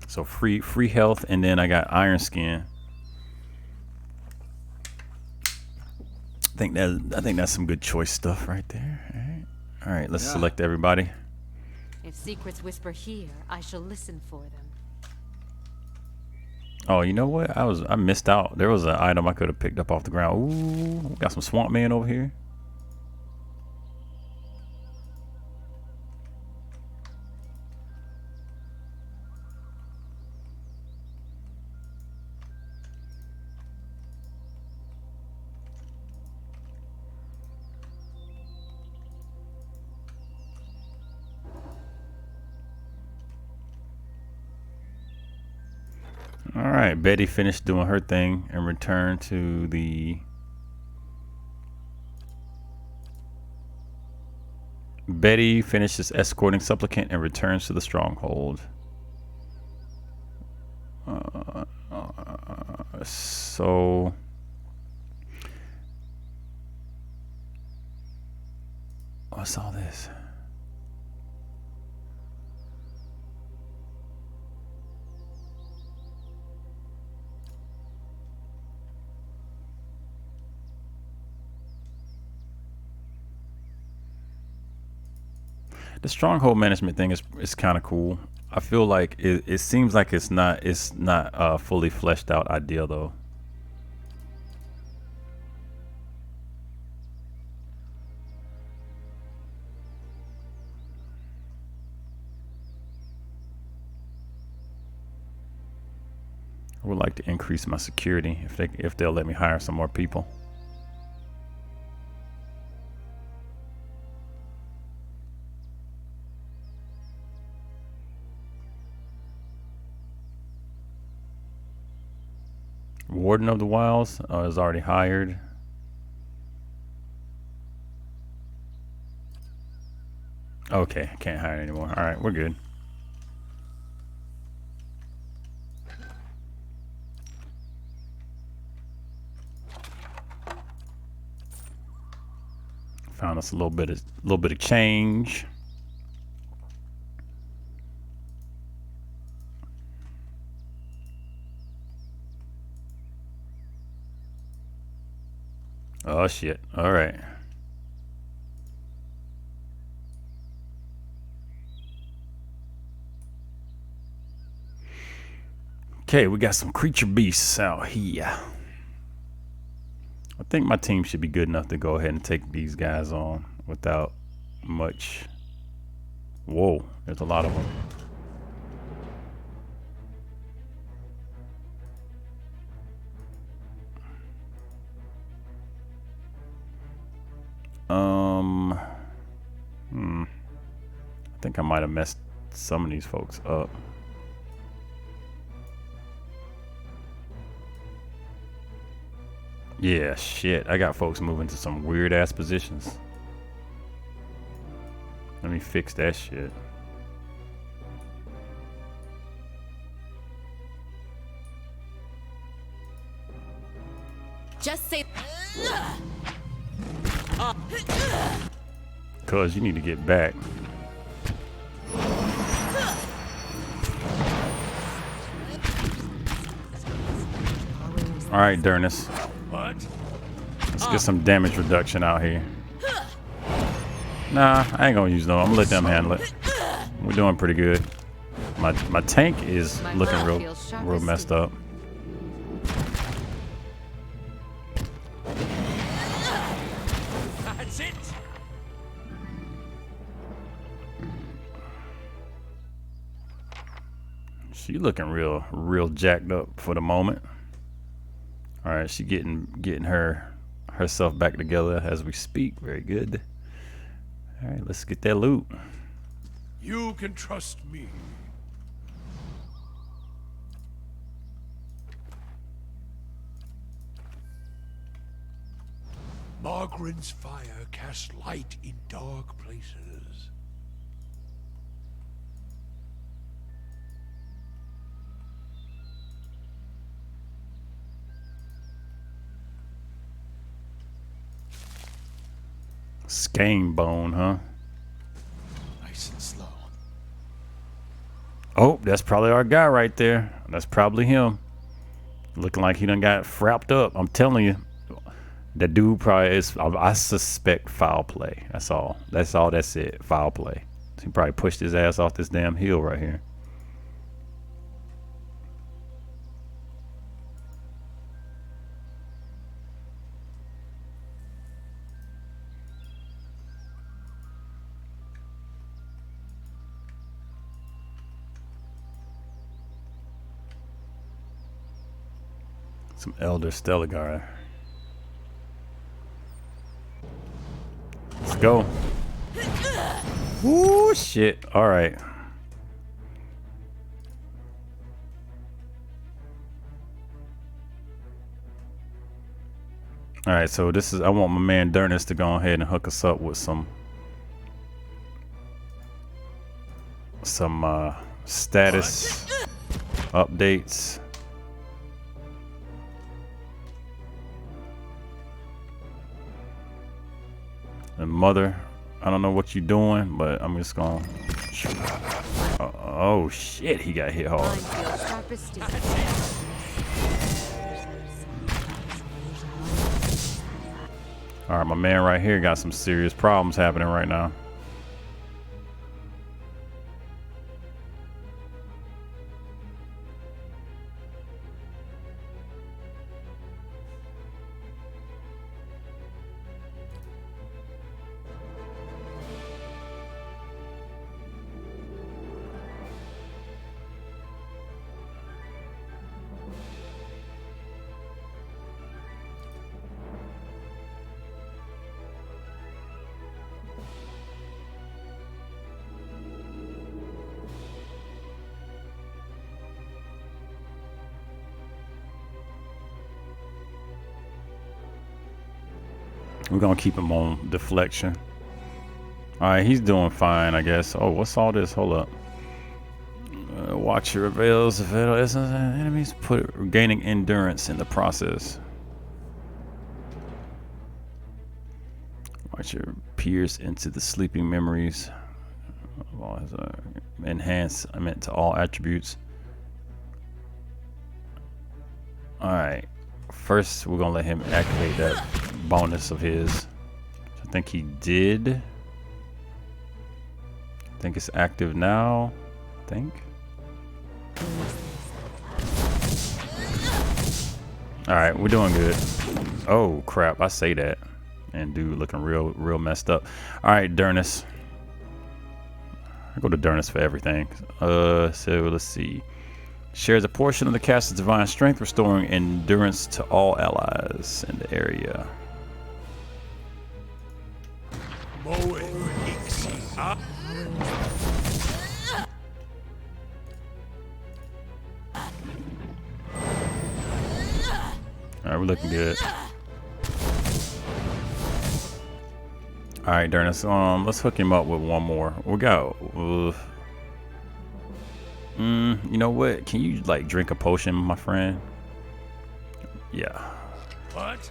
So free health, and then I got Iron Skin. I think that's some good choice stuff right there. All right, let's select everybody. If secrets whisper here, I shall listen for them. Oh, you know what? I missed out. There was an item I could have picked up off the ground. Ooh, got some Swamp Man over here. All right, Betty finished doing her thing and returned to the... Betty finishes escorting Supplicant and returns to the stronghold. So... what's all this? The stronghold management thing is kind of cool. I feel like it seems like it's not a fully fleshed out idea though. I would like to increase my security if they'll let me hire some more people. Warden of the Wilds is already hired. Okay, can't hire anymore. All right, we're good. Found us a little bit of change. Oh shit. All right. Okay, we got some creature beasts out here. I think my team should be good enough to go ahead and take these guys on without much. Whoa, there's a lot of them. I think I might have messed some of these folks up. Yeah, shit. I got folks moving to some weird ass positions. Let me fix that shit. Just say. Cuz you need to get back. Alright, Durnus. What? Let's get some damage reduction out here. Nah, I ain't gonna use no. I'm gonna let them handle it. We're doing pretty good. My tank is My looking blood real feels sharp real as messed steel. up. That's it. She looking real jacked up for the moment. All right, she getting herself back together as we speak. Very good. All right, let's get that loot. You can trust me. Margaren's fire casts light in dark places. Skane bone, huh? Nice and slow. Oh, that's probably our guy right there. That's probably him. Looking like he done got frapped up. I'm telling you, that dude probably is. I suspect foul play. That's all. That's it. Foul play. He probably pushed his ass off this damn hill right here. Some Elder Stellar. Let's go. Ooh, shit. All right. All right, so this is, I want my man Durnus to go ahead and hook us up with some status updates. And mother, I don't know what you're doing, but I'm just gonna. Oh shit, he got hit hard. Mine feels sharp as steel. All right, my man right here got some serious problems happening right now. We're gonna keep him on deflection. All right, he's doing fine, I guess. Oh, what's all this? Hold up. Watcher reveals if enemies gaining endurance in the process. Watcher peers into the sleeping memories. Enhancement to all attributes. All right. First, we're gonna let him activate that bonus of his. I think he did. I think it's active now. I think. Alright, we're doing good. Oh crap, I say that. And dude looking real messed up. Alright, Durnus. I go to Durnus for everything. So let's see. Shares a portion of the cast's divine strength, restoring endurance to all allies in the area. Alright, we're looking good. Alright, Durnus, let's hook him up with one more. We got you know what? Can you like drink a potion, my friend? Yeah. What?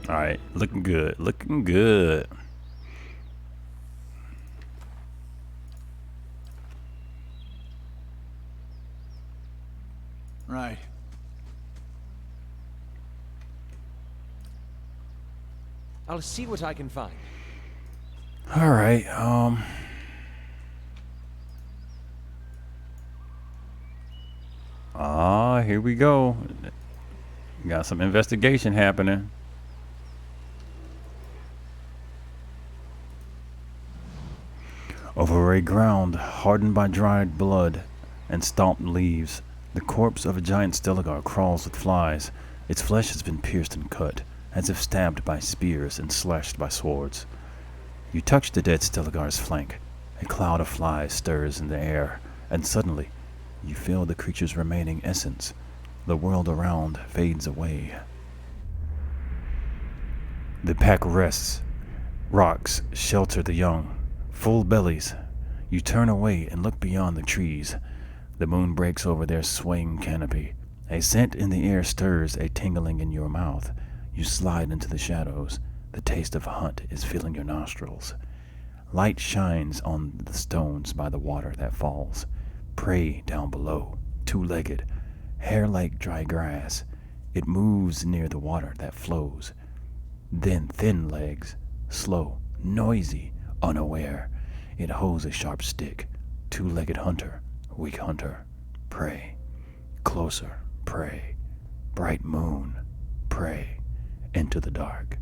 Alright, looking good. Looking good. Right. I'll see what I can find. Alright, here we go. Got some investigation happening. Over a ground hardened by dried blood and stomped leaves, the corpse of a giant Stelagar crawls with flies. Its flesh has been pierced and cut, as if stabbed by spears and slashed by swords. You touch the dead Stelagar's flank. A cloud of flies stirs in the air, and suddenly you feel the creature's remaining essence. The world around fades away. The pack rests. Rocks shelter the young. Full bellies. You turn away and look beyond the trees. The moon breaks over their swaying canopy. A scent in the air stirs, a tingling in your mouth. You slide into the shadows. The taste of hunt is filling your nostrils. Light shines on the stones by the water that falls. Prey down below, two-legged, hair like dry grass. It moves near the water that flows. Then thin legs, slow, noisy, unaware. It holds a sharp stick. Two-legged hunter, weak hunter, prey. Closer, prey. Bright moon, prey. Into the dark.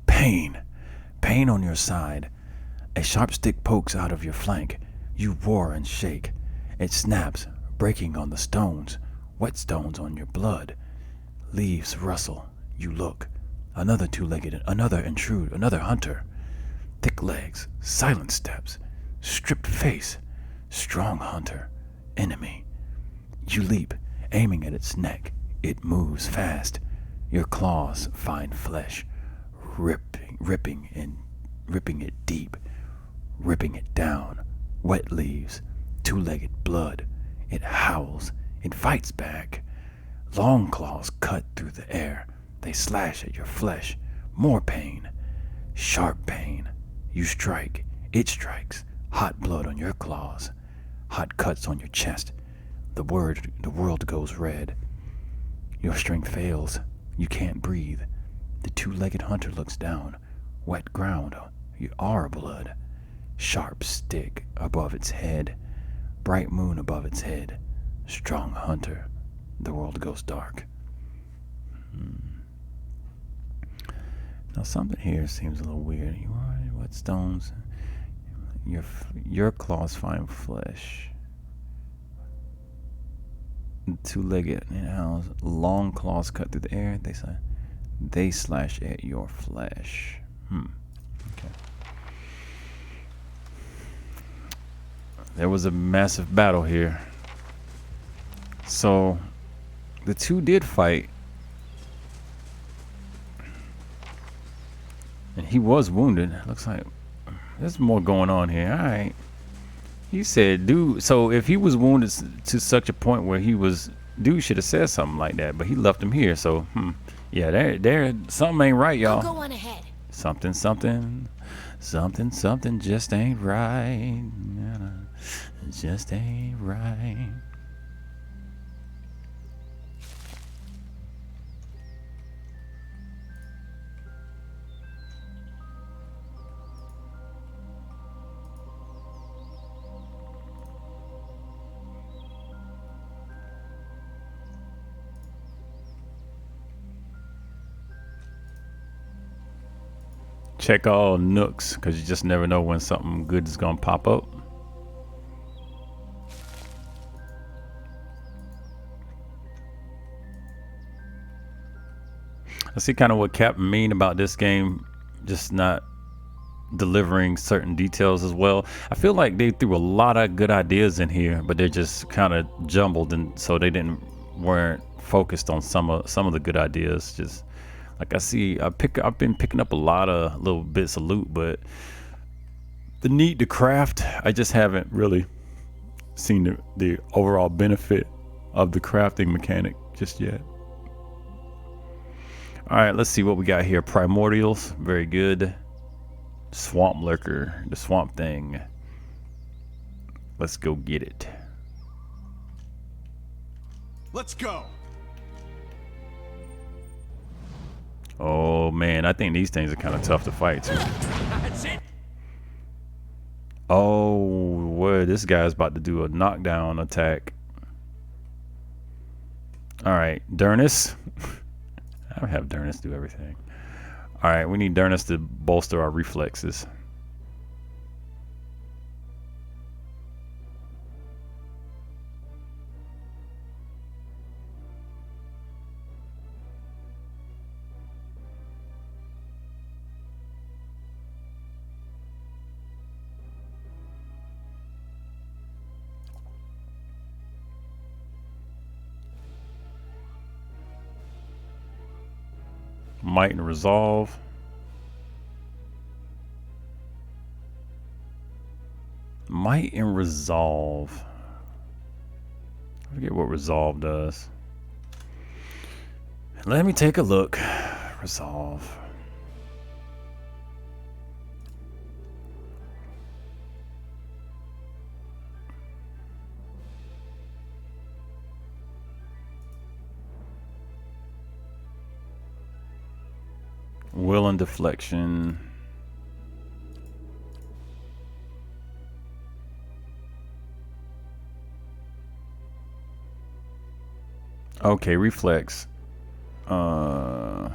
Pain. Pain on your side. A sharp stick pokes out of your flank. You roar and shake. It snaps, breaking on the stones. Wet stones on your blood. Leaves rustle. You look. Another two-legged, another intrude, another hunter. Thick legs, silent steps, stripped face. Strong hunter, enemy. You leap, aiming at its neck. It moves fast. Your claws find flesh, ripping it deep, ripping it down. Wet leaves, two-legged blood. It howls. It fights back. Long claws cut through the air. They slash at your flesh. More pain. Sharp pain. You strike. It strikes. Hot blood on your claws. Hot cuts on your chest. The world goes red. Your strength fails. You can't breathe. The two-legged hunter looks down. Wet ground. You are blood. Sharp stick above its head. Bright moon above its head. Strong hunter. The world goes dark. Now something here seems a little weird. You are wet stones. Your claws find flesh. Two-legged hounds, long claws cut through the air. They slash at your flesh. Okay. There was a massive battle here. So the two did fight. And he was wounded. Looks like there's more going on here. Alright. He said, dude, so if he was wounded to such a point where he was, dude should have said something like that, but he left him here, so, yeah, there, something ain't right, y'all. Go on ahead. Something just ain't right. It just ain't right. check all nooks because you just never know when something good is gonna pop up. I see kind of what Captain mean about this game, just not delivering certain details as well. I feel like they threw a lot of good ideas in here, but they're just kind of jumbled, and so they weren't focused on some of the good ideas. Just like I've been picking up a lot of little bits of loot, but the need to craft, I just haven't really seen the overall benefit of the crafting mechanic just yet. All right, let's see what we got here. Primordials, very good. Swamp lurker, the swamp thing. Let's go get it. Let's go. Oh man, I think these things are kind of tough to fight too. That's it. Oh, where this guy's about to do a knockdown attack. All right, Durnus. I don't have Durnus do everything. All right, we need Durnus to bolster our reflexes. Might and resolve. Might and resolve. I forget what resolve does. Let me take a look. Resolve. Will and deflection. Okay, reflex. So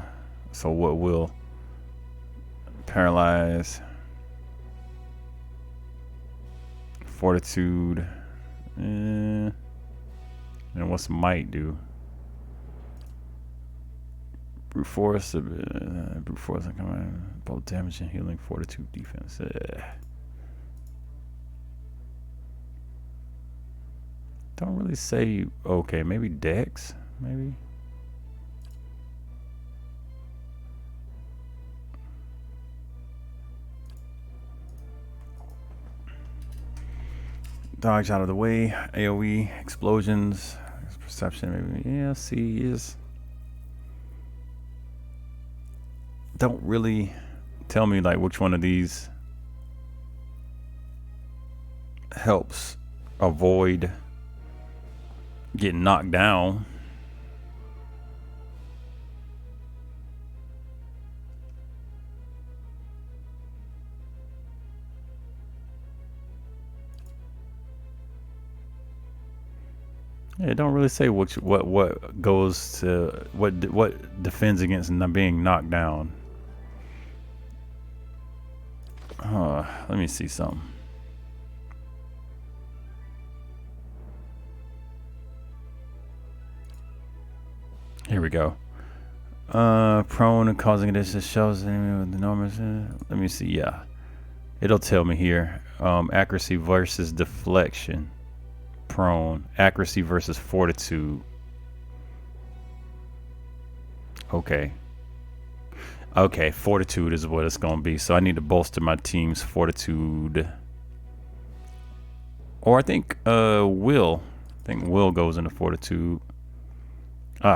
what will? Paralyze. Fortitude. And what's might do? Brute force, brute force, both damage and healing, fortitude, defense. Don't really say. Okay, maybe dex, maybe. Dodge out of the way. AOE, explosions, perception, maybe. Yeah, see, is. Don't really tell me like which one of these helps avoid getting knocked down. Yeah, it don't really say what goes to what defends against not being knocked down. Let me see something. Here we go. Prone and causing this shows the enemy with enormous. Let me see. Yeah, it'll tell me here. Accuracy versus deflection. Prone. Accuracy versus fortitude. Okay. Okay, fortitude is what it's going to be. So I need to bolster my team's fortitude. Or I think will. I think will goes into fortitude.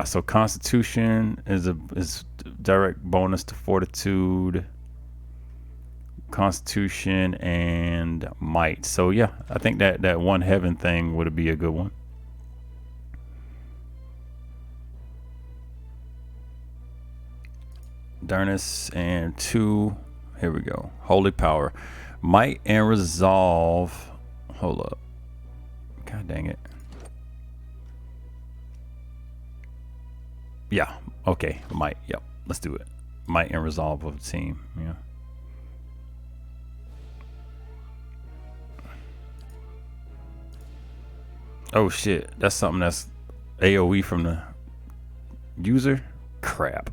So constitution is direct bonus to fortitude. Constitution and might. So yeah, I think that one heaven thing would be a good one. Durnus and 2. Here we go. Holy power. Might and resolve. Hold up. God dang it. Yeah. Okay. Might. Yep. Let's do it. Might and resolve of the team. Yeah. Oh shit, that's something that's AoE from the user. Crap,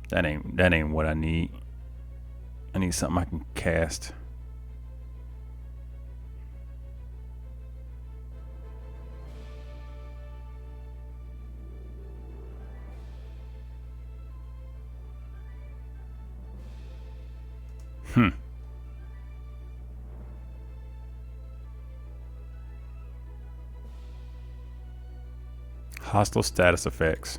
that ain't what I need. I need something I can cast. Hostile status effects.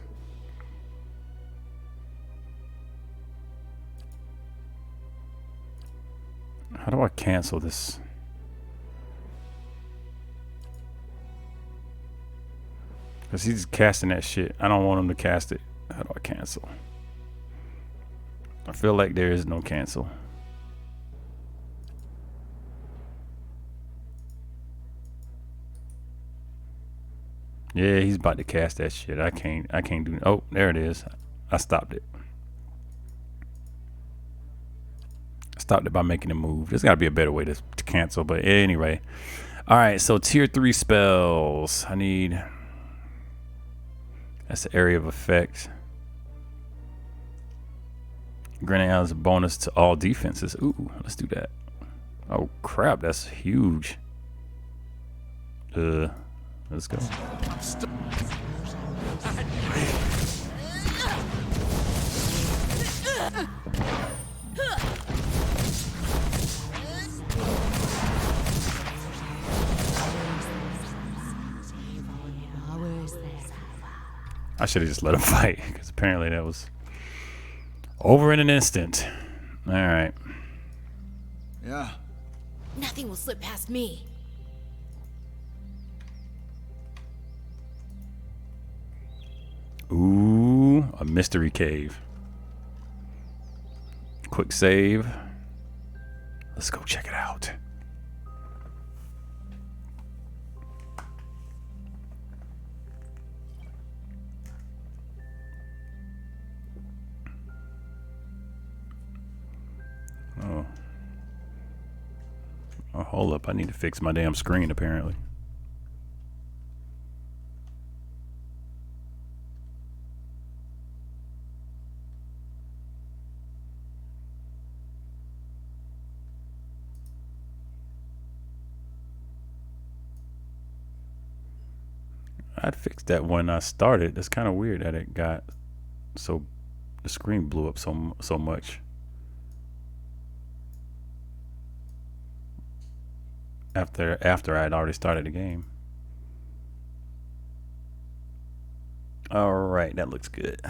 How do I cancel this? Because he's casting that shit. I don't want him to cast it. How do I cancel? I feel like there is no cancel. Yeah, he's about to cast that shit. I can't do. Oh, there it is. I stopped it. I stopped it by making a move. There's got to be a better way to cancel. But anyway, all right. So tier 3 spells. I need. That's the area of effect. Granting has a bonus to all defenses. Ooh, let's do that. Oh crap, that's huge. Let's go. I should have just let him fight, because apparently that was over in an instant. All right. Yeah. Nothing will slip past me. Ooh, a mystery cave. Quick save. Let's go check it out. Oh, hold up. I need to fix my damn screen, apparently. I'd fixed that when I started. That's kind of weird that it got so the screen blew up so much. After I had already started the game. All right, that looks good.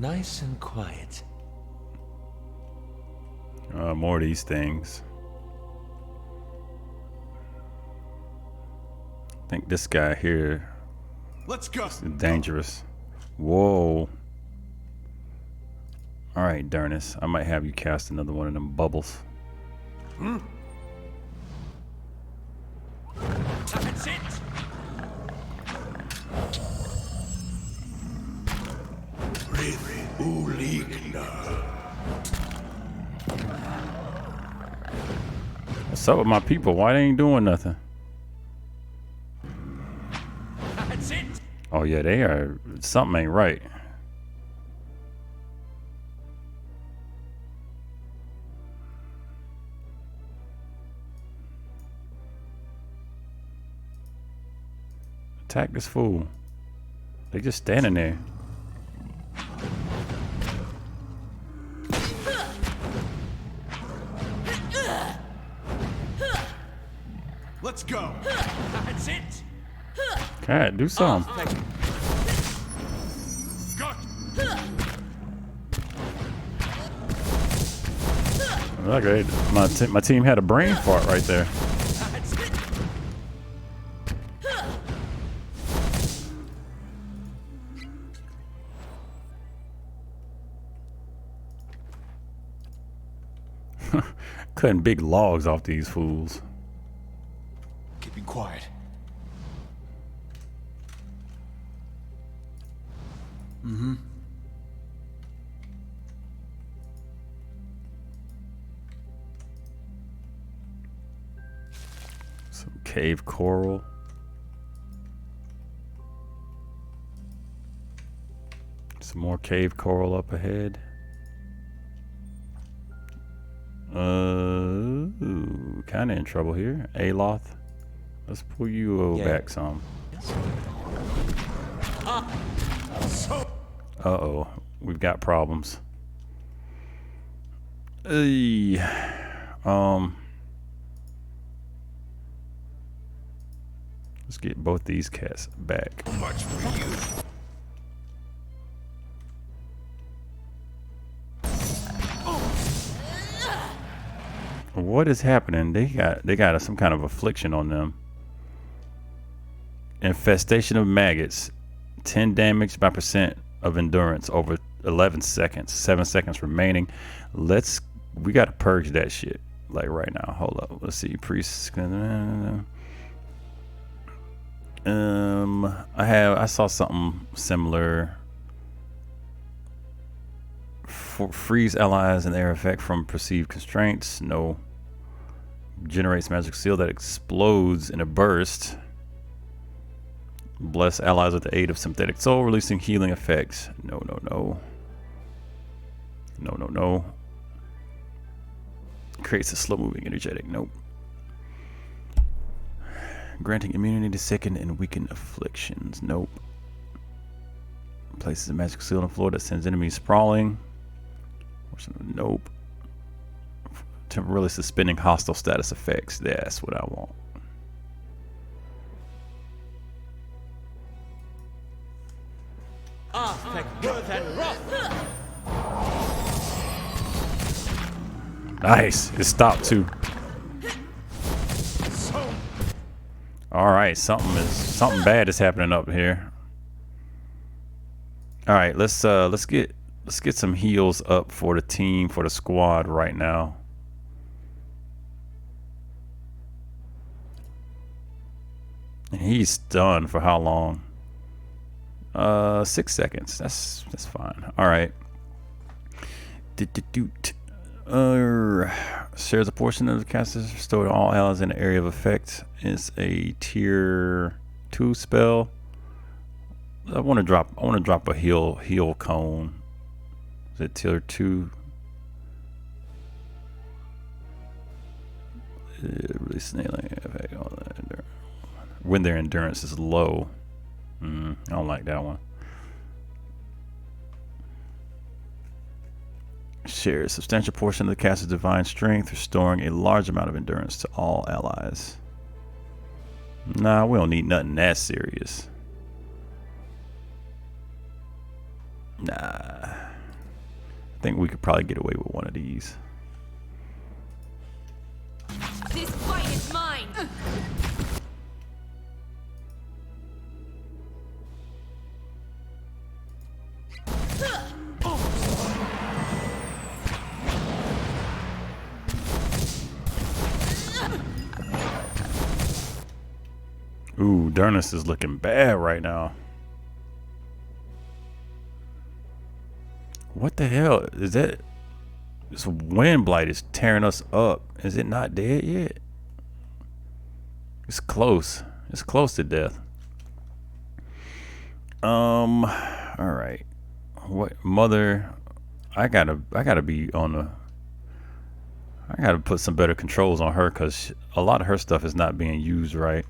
Nice and quiet. More of these things. I think this guy here Let's go. is dangerous. Whoa. All right, Durnus. I might have you cast another one of them bubbles. That's it. What's up with my people? Why they ain't doing nothing? That's it. Oh yeah, they are. Something ain't right. Attack this fool. They just standing there. Let's go. That's it. Cat, do something. Thank you. Got. Okay, my team had a brain fart right there. That's it. Cutting big logs off these fools. Keeping quiet. quiet. Some cave coral. Some more cave coral up ahead. Kind of in trouble here. Aloth, let's pull you back some. Uh-oh, we've got problems. Let's get both these cats back. Much for you. What is happening? They got some kind of affliction on them. Infestation of maggots. 10 damage by percent of endurance over 11 seconds. 7 seconds remaining. We gotta purge that shit like right now. Hold up. Let's see. Priest. I saw something similar. Freeze allies and their effect from perceived constraints. No. Generates magic seal that explodes in a burst. Bless allies with the aid of synthetic soul, releasing healing effects. No. Creates a slow moving energetic. Nope. Granting immunity to second and weakened afflictions. Nope. Places a magic seal on the floor that sends enemies sprawling. Nope. Temporarily suspending hostile status effects. That's what I want. Nice. It stopped too. All right, something bad is happening up here. All right, let's get some heals up for the team, for the squad right now. And he's stunned for how long? 6 seconds. That's fine. All right. Shares a portion of the caster's restored to all allies in the area of effect. It's a tier 2 spell. I want to drop a heal cone. Is it tier 2? Release enabling effect when their endurance is low. I don't like that one. Shares a substantial portion of the caster's divine strength, restoring a large amount of endurance to all allies. Nah, we don't need nothing that serious. Nah. I think we could probably get away with one of these. This fight is mine! Ooh, Durnus is looking bad right now. What the hell is that? This wind blight is tearing us up. Is it not dead yet? It's close. It's close to death. All right. What mother? I gotta be on the. I gotta put some better controls on her because a lot of her stuff is not being used right.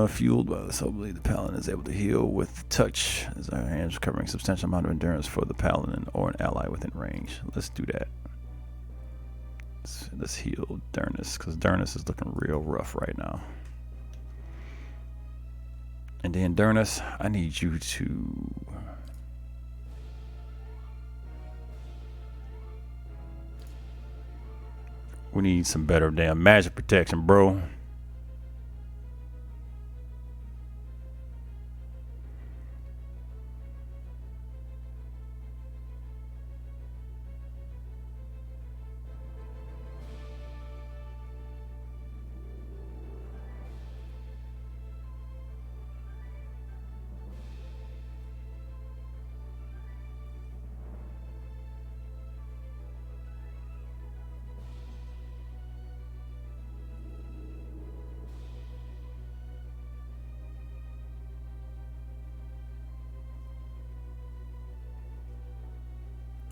Fueled by the soul bleed, the paladin is able to heal with touch as our hands covering a substantial amount of endurance for the paladin or an ally within range. Let's do that. Let's heal Durnus because Durnus is looking real rough right now. And then Durnus, I need you to we need some better damn magic protection, bro.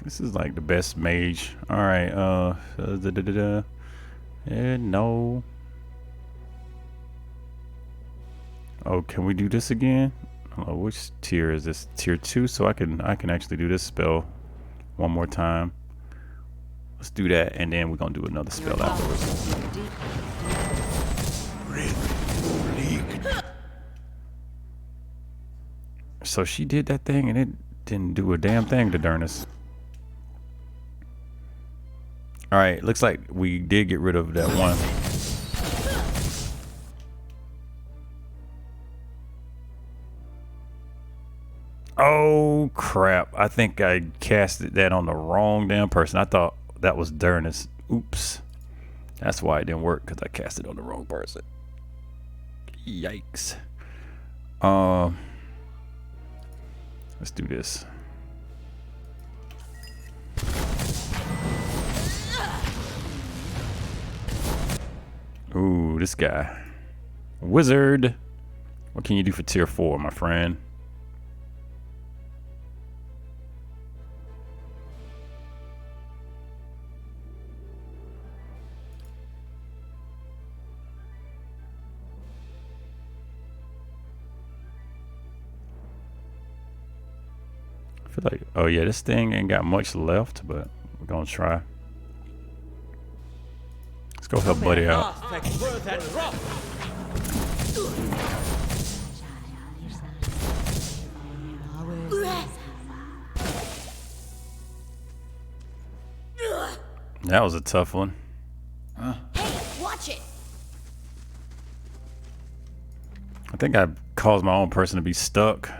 This is like the best mage. All right. No. Oh, can we do this again? Oh, which tier is this? Tier 2, so I can actually do this spell one more time. Let's do that, and then we're gonna do another spell afterwards. So she did that thing, and it didn't do a damn thing to Durnus. All right, looks like we did get rid of that one. Oh crap! I think I casted that on the wrong damn person. I thought that was Durnus. Oops. That's why it didn't work, because I cast it on the wrong person. Yikes. Let's do this. Ooh, this guy. Wizard. What can you do for tier 4, my friend? I feel like, oh yeah, this thing ain't got much left, but we're gonna try. Let's go help Buddy out. That was a tough one. Hey, watch it. I think I caused my own person to be stuck.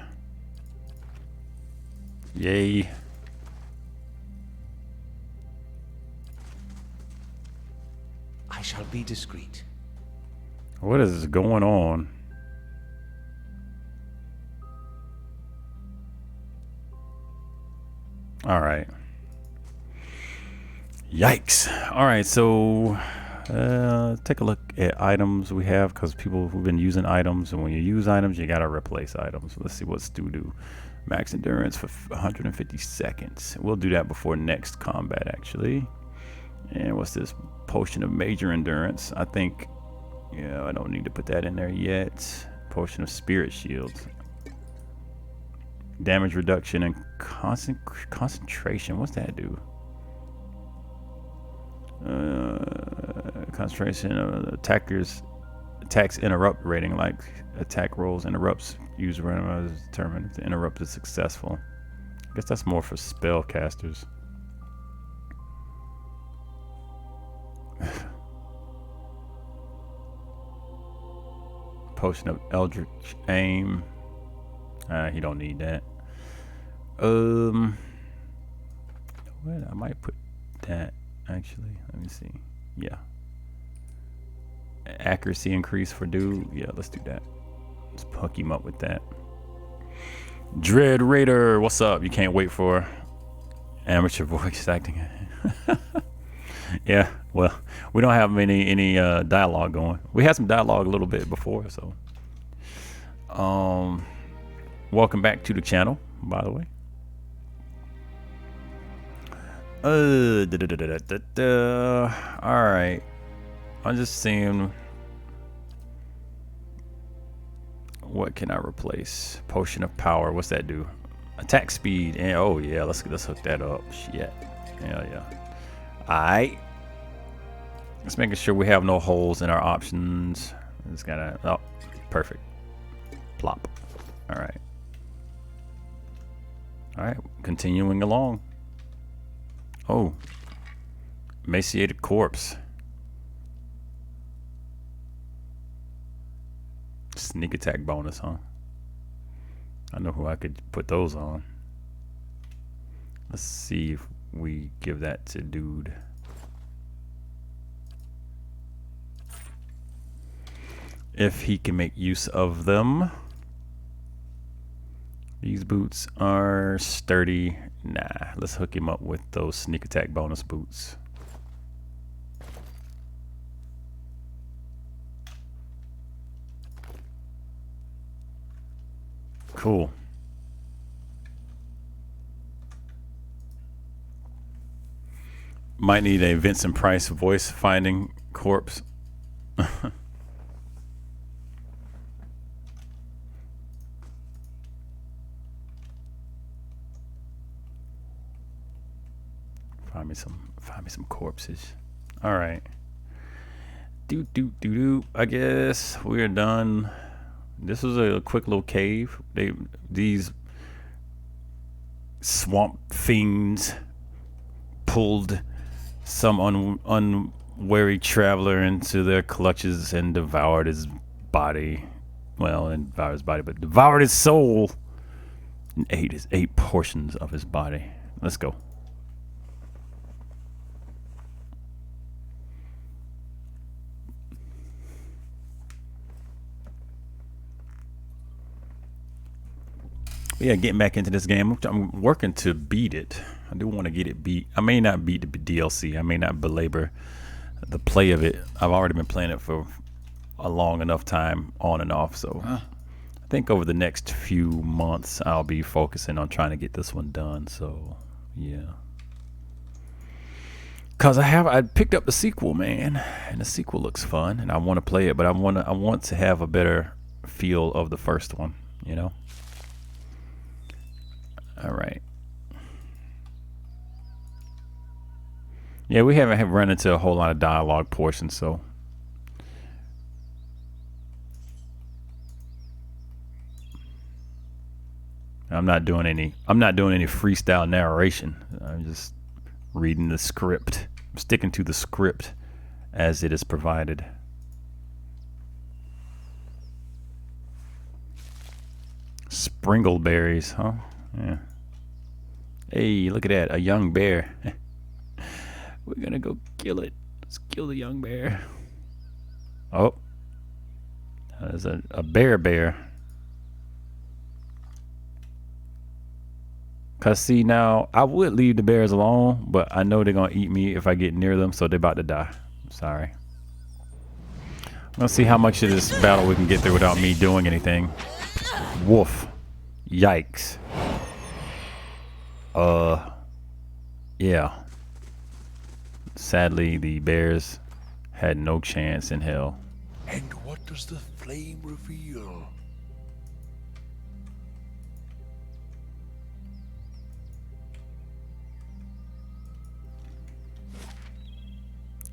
Yay. I shall be discreet. What is going on? All right. Yikes. All right, so take a look at items we have, because people who've been using items, and when you use items, you gotta replace items. Let's see what Stu do. Max endurance for 150 seconds. We'll do that before next combat, actually. And what's this? Potion of major endurance. I think, yeah, I don't need to put that in there yet. Potion of spirit shields. Damage reduction and concentration. What's that do? Concentration of attacks interrupt rating, like attack rolls interrupts use randomized as determined if the interrupt is successful. I guess that's more for spellcasters. Potion of eldritch aim. He don't need that. What? I might put that. Actually, let me see. Yeah. Accuracy increase for dude. Yeah, let's do that. Let's hook him up with that. Dread Raider, what's up? You can't wait for amateur voice acting. Yeah, well, we don't have any dialogue going. We had some dialogue a little bit before, so. Welcome back to the channel, by the way. All right. I'm just seeing what can I replace. Potion of power. What's that do? Attack speed. And oh yeah, let's hook that up. Shit. Yeah. All right. Just making sure we have no holes in our options. Just gotta. Oh, perfect. Plop. All right. All right. Continuing along. Oh, emaciated corpse. Sneak attack bonus, huh? I know who I could put those on. Let's see if we give that to dude. If he can make use of them. These boots are sturdy. Nah, let's hook him up with those sneak attack bonus boots. Cool. Might need a Vincent Price voice finding corpse. Find me some corpses. All right. I guess we're done. This was a quick little cave. These swamp fiends pulled some unwary traveler into their clutches and devoured his body. Well, and devoured his body, but devoured his soul and ate portions of his body. Let's go. Yeah, getting back into this game. I'm working to beat it. I do want to get it beat. I may not beat the DLC. I may not belabor the play of it. I've already been playing it for a long enough time on and off. So I think over the next few months, I'll be focusing on trying to get this one done. So yeah. Cause I picked up the sequel, man, and the sequel looks fun, and I want to play it, but I want to have a better feel of the first one, you know. All right. Yeah, we haven't run into a whole lot of dialogue portions, so I'm not doing any freestyle narration. I'm just reading the script. I'm sticking to the script as it is provided. Springleberries, huh? Yeah. Hey, look at that. A young bear. We're gonna go kill it. Let's kill the young bear. Oh. There's a bear. Cause see, now I would leave the bears alone, but I know they're gonna eat me if I get near them, so they're about to die. I'm sorry. Let's see how much of this battle we can get through without me doing anything. Woof. Yikes. Yeah. Sadly, the bears had no chance in hell. And what does the flame reveal?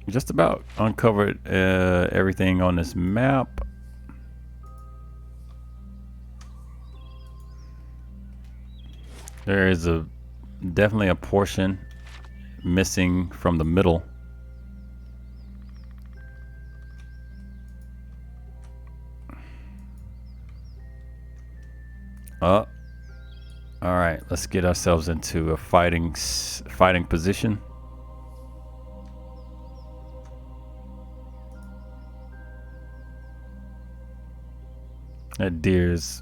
Just about uncovered everything on this map. There is definitely a portion missing from the middle. All right, let's get ourselves into a fighting position. That deer's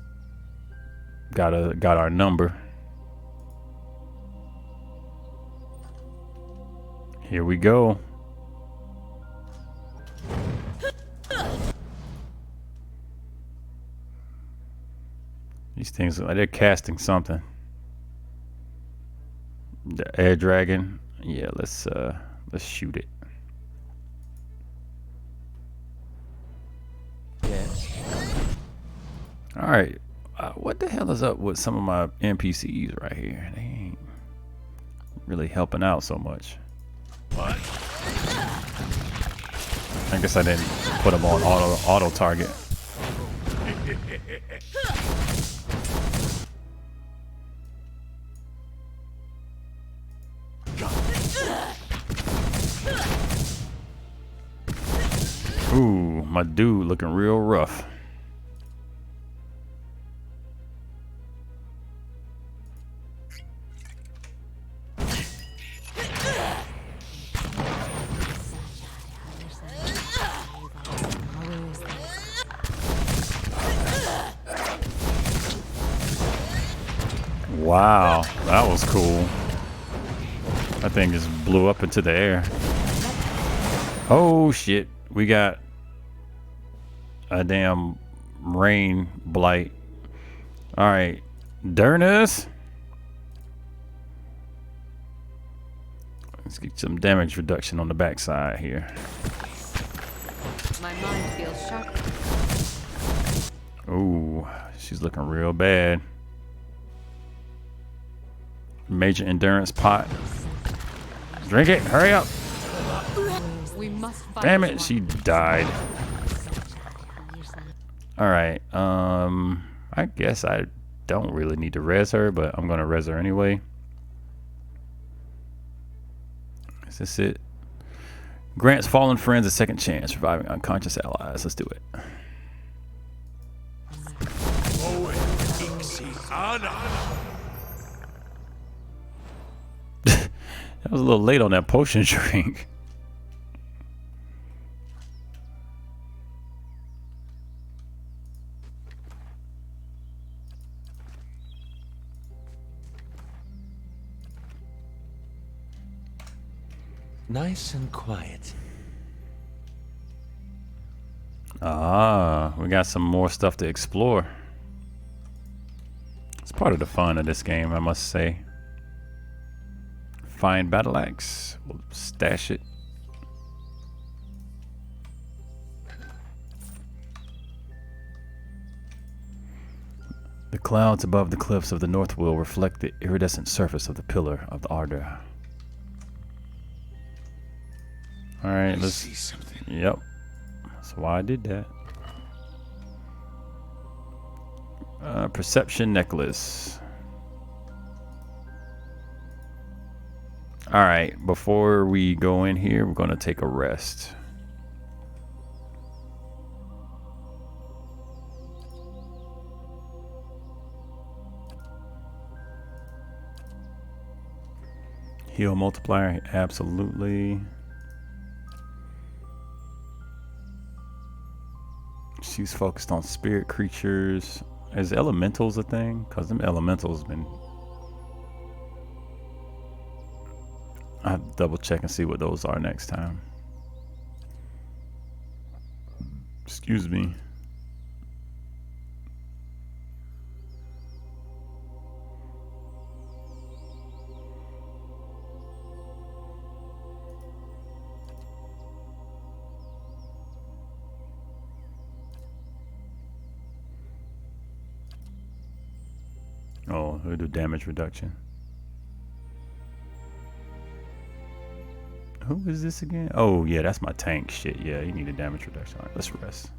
got our number. Here we go. These things, they're casting something. The air dragon. Yeah, let's shoot it. Yes. All right. What the hell is up with some of my NPCs right here? They ain't really helping out so much. What? I guess I didn't put them on auto target. Ooh, my dude looking real rough. Wow, that was cool. That thing just blew up into the air. Oh shit, we got a damn rain blight. All right, Durnus. Let's get some damage reduction on the backside here. My mind feels sharp. Ooh, she's looking real bad. Major endurance pot. Drink it, hurry up. We must fight. Damn it, she died. Alright, I guess I don't really need to res her, but I'm gonna res her anyway. Is this it? Grants fallen friends a second chance, reviving unconscious allies. Let's do it. That was a little late on that potion drink. Nice and quiet. Ah, we got some more stuff to explore. It's part of the fun of this game, I must say. Find battle axe. We'll stash it. The clouds above the cliffs of the north will reflect the iridescent surface of the pillar of the Ardor. All right, let's see something. Yep. That's why I did that. Perception necklace. All right, before we go in here, we're going to take a rest. Heal multiplier, absolutely. She's focused on spirit creatures. Is elementals a thing? Because them elementals been... I have to double check and see what those are next time. Excuse me. Oh, we'll do damage reduction. Who is this again? Oh, yeah, that's my tank shit. Yeah, you need a damage reduction. All right, let's rest.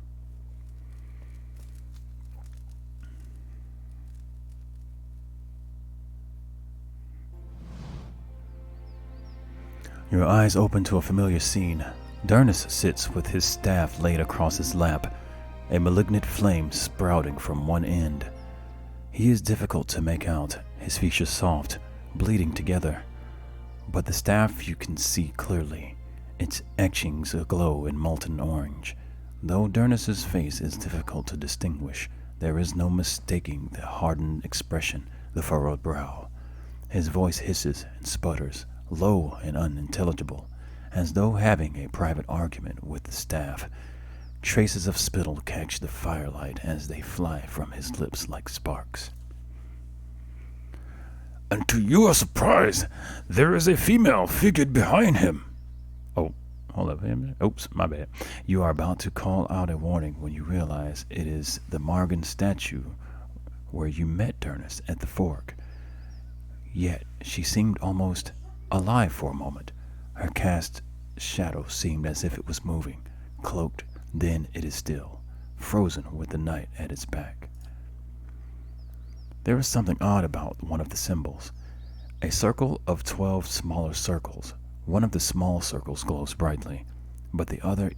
Your eyes open to a familiar scene. Durnus sits with his staff laid across his lap, a malignant flame sprouting from one end. He is difficult to make out, his features soft, bleeding together. But the staff you can see clearly, its etchings aglow in molten orange. Though Durnus's face is difficult to distinguish, there is no mistaking the hardened expression, the furrowed brow. His voice hisses and sputters, low and unintelligible, as though having a private argument with the staff. Traces of spittle catch the firelight as they fly from his lips like sparks. And to your surprise, there is a female figure behind him. Oh, hold up. Oops, my bad. You are about to call out a warning when you realize it is the Margan statue where you met Durnus at the fork. Yet she seemed almost alive for a moment. Her cast shadow seemed as if it was moving, cloaked. Then it is still, frozen with the night at its back. There is something odd about one of the symbols. A circle of 12 smaller circles. One of the small circles glows brightly, but the other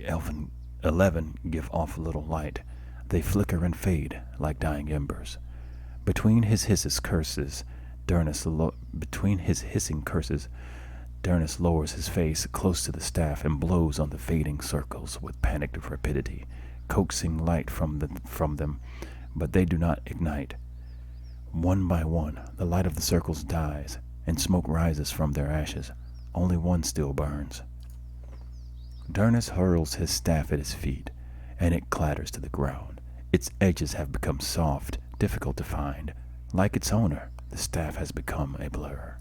11 give off little light. They flicker and fade like dying embers. Between his hissing curses, Durnus lowers his face close to the staff and blows on the fading circles with panicked rapidity, coaxing light from them, but they do not ignite. One by one, the light of the circles dies, and smoke rises from their ashes. Only one still burns. Durnus hurls his staff at his feet, and it clatters to the ground. Its edges have become soft, difficult to find. Like its owner, the staff has become a blur.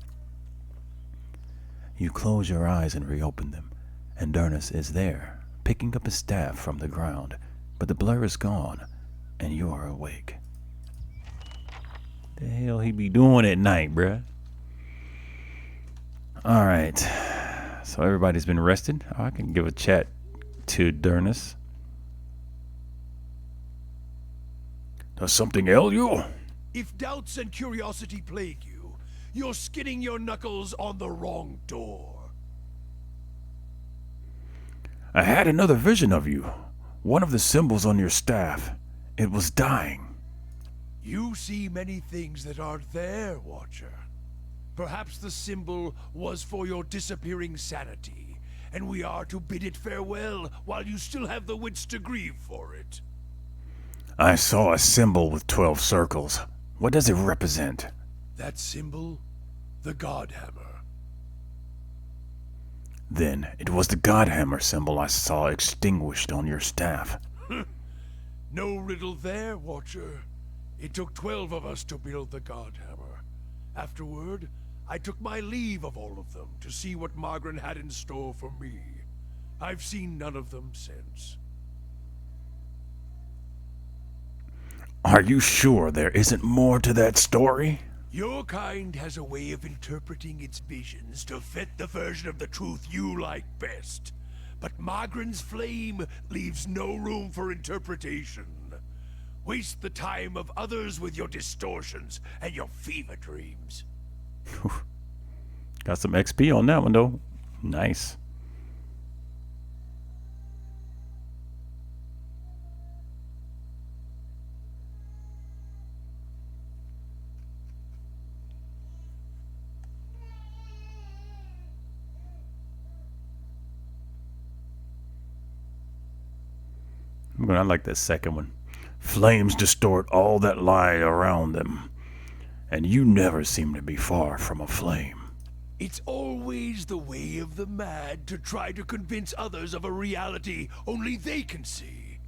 You close your eyes and reopen them, and Durnus is there, picking up his staff from the ground, but the blur is gone, and you are awake. The hell he be doing at night, bruh? Alright, so everybody's been rested. I can give a chat to Durnus. Does something ail you? If doubts and curiosity plague you, you're skinning your knuckles on the wrong door. I had another vision of you. One of the symbols on your staff. It was dying. You see many things that aren't there, Watcher. Perhaps the symbol was for your disappearing sanity, and we are to bid it farewell while you still have the wits to grieve for it. I saw a symbol with 12 circles. What does it represent? That symbol? The Godhammer. Then it was the Godhammer symbol I saw extinguished on your staff. No riddle there, Watcher. It took 12 of us to build the Godhammer. Afterward, I took my leave of all of them to see what Margren had in store for me. I've seen none of them since. Are you sure there isn't more to that story? Your kind has a way of interpreting its visions to fit the version of the truth you like best. But Margren's flame leaves no room for interpretation. Waste the time of others with your distortions and your fever dreams. Got some XP on that one, though. Nice. I like that second one. Flames distort all that lie around them, and you never seem to be far from a flame. It's always the way of the mad to try to convince others of a reality only they can see.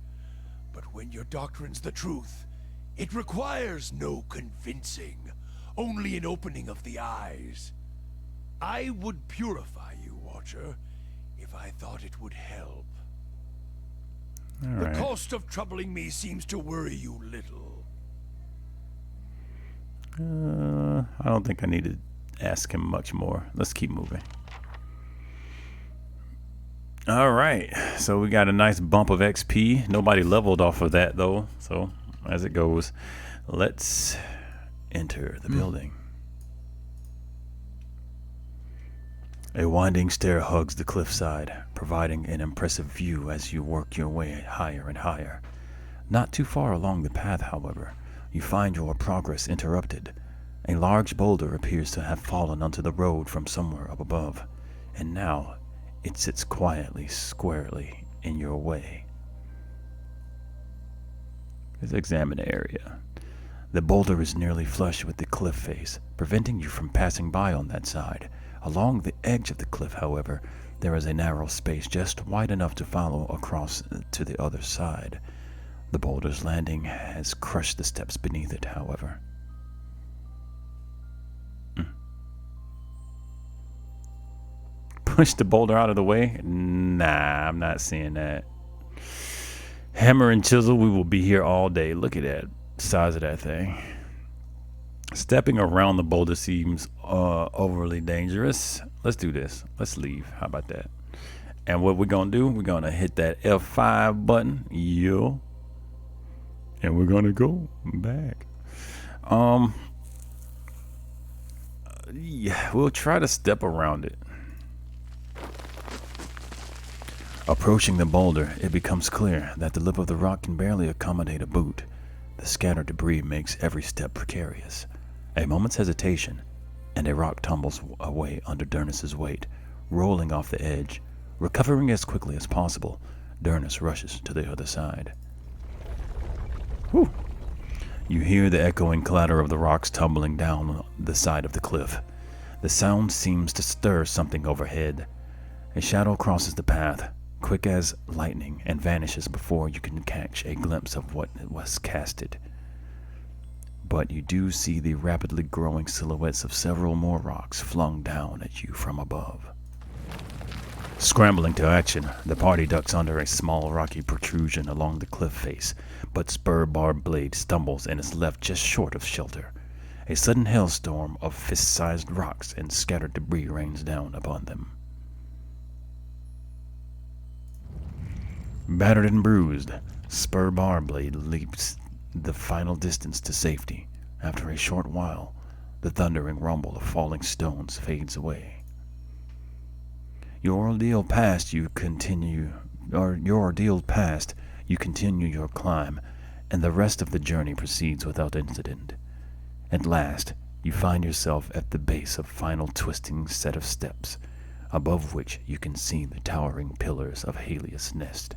But when your doctrine's the truth, it requires no convincing, only an opening of the eyes. I would purify you, Watcher, if I thought it would help. The cost of troubling me seems to worry you little. I don't think I need to ask him much more. Let's keep moving. All right, so we got a nice bump of XP. Nobody leveled off of that though, so as it goes, let's enter the building. A winding stair hugs the cliffside, providing an impressive view as you work your way higher and higher. Not too far along the path, however, you find your progress interrupted. A large boulder appears to have fallen onto the road from somewhere up above, and now it sits quietly, squarely in your way. Let's examine the area. The boulder is nearly flush with the cliff face, preventing you from passing by on that side. Along the edge of the cliff, however, there is a narrow space just wide enough to follow across to the other side. The boulder's landing has crushed the steps beneath it, however. Push the boulder out of the way? Nah, I'm not seeing that. Hammer and chisel, we will be here all day. Look at that size of that thing. Stepping around the boulder seems overly dangerous. Let's do this. Let's leave. How about that? And what we're going to do, we're going to hit that F5 button. Yo. And we're going to go back. Yeah, we'll try to step around it. Approaching the boulder, it becomes clear that the lip of the rock can barely accommodate a boot. The scattered debris makes every step precarious. A moment's hesitation, and a rock tumbles away under Durnus's weight, rolling off the edge. Recovering as quickly as possible, Durnus rushes to the other side. Whew. You hear the echoing clatter of the rocks tumbling down the side of the cliff. The sound seems to stir something overhead. A shadow crosses the path, quick as lightning, and vanishes before you can catch a glimpse of what was casted. But you do see the rapidly growing silhouettes of several more rocks flung down at you from above. Scrambling to action, the party ducks under a small rocky protrusion along the cliff face, but Spur Barblade stumbles and is left just short of shelter. A sudden hailstorm of fist-sized rocks and scattered debris rains down upon them. Battered and bruised, Spur Barblade leaps the final distance to safety. After a short while, the thundering rumble of falling stones fades away. Your ordeal past, you continue your climb, and the rest of the journey proceeds without incident. At last, you find yourself at the base of final twisting set of steps, above which you can see the towering pillars of Helios Nest.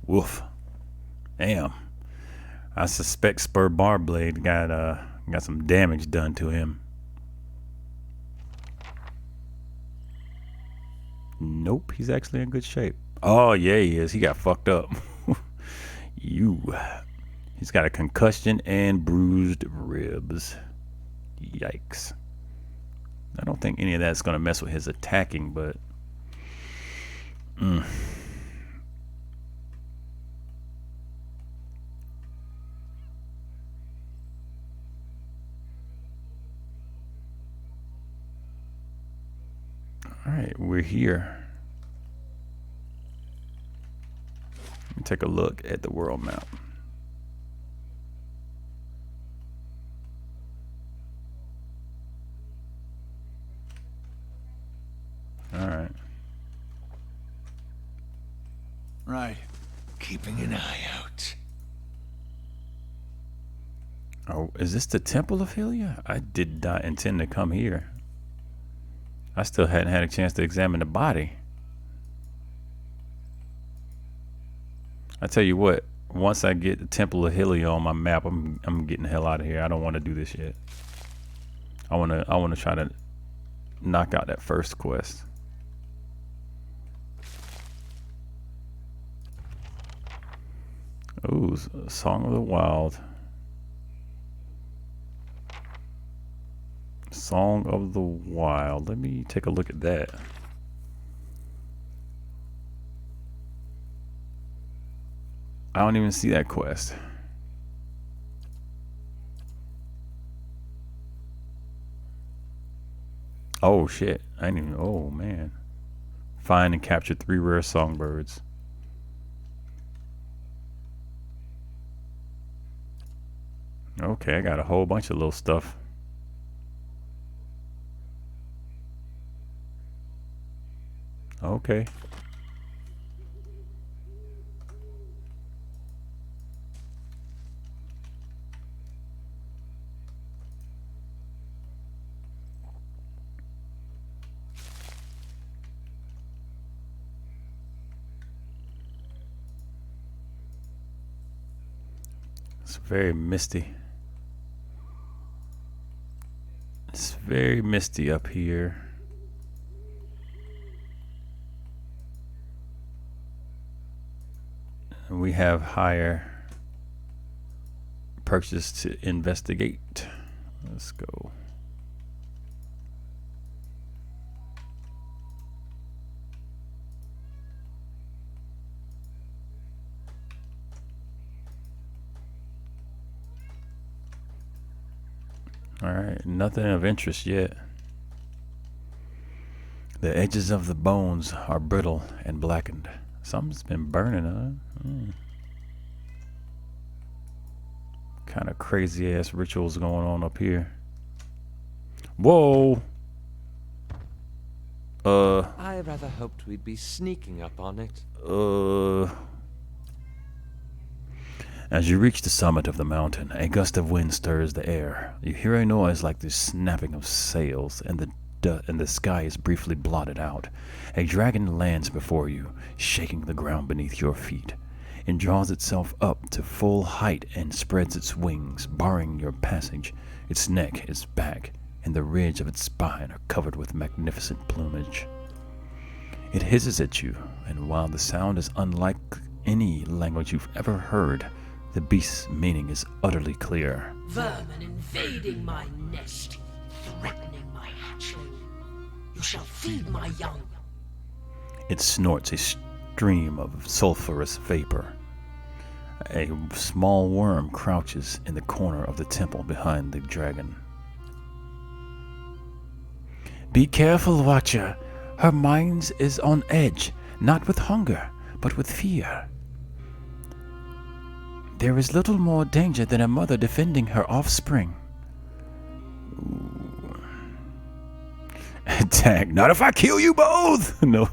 Woof. Damn. I suspect Spur Barblade got some damage done to him. Nope, he's actually in good shape. Oh, yeah, he is. He got fucked up. He's got a concussion and bruised ribs. Yikes. I don't think any of that's going to mess with his attacking, but... Alright, we're here. Let me take a look at the world map. Alright. Right. Keeping an eye out. Oh, is this the Temple of Helia? I did not intend to come here. I still hadn't had a chance to examine the body. I tell you what, once I get the Temple of Helia on my map, I'm getting the hell out of here. I don't want to do this yet. I want to try to knock out that first quest. Ooh, Song of the Wild. Song of the Wild. Let me take a look at that. I don't even see that quest. Oh shit. I didn't even. Oh man. Find and capture 3 rare songbirds. Okay, I got a whole bunch of little stuff. Okay. It's very misty. It's very misty up here. And we have higher purchase to investigate. Let's go. Alright, nothing of interest yet. The edges of the bones are brittle and blackened. Something's been burning, huh? Kind of crazy ass rituals going on up here. Whoa! I rather hoped we'd be sneaking up on it. As you reach the summit of the mountain, a gust of wind stirs the air. You hear a noise like the snapping of sails, and the sky is briefly blotted out. A dragon lands before you, shaking the ground beneath your feet. It draws itself up to full height and spreads its wings, barring your passage. Its neck, its back, and the ridge of its spine are covered with magnificent plumage. It hisses at you, and while the sound is unlike any language you've ever heard, the beast's meaning is utterly clear. Vermin invading my nest, threatening my You shall feed my young. It snorts a stream of sulfurous vapor. A small worm crouches in the corner of the temple behind the dragon. Be careful, Watcher. Her mind is on edge, not with hunger, but with fear. There is little more danger than a mother defending her offspring. Attack. Not if I kill you both. No,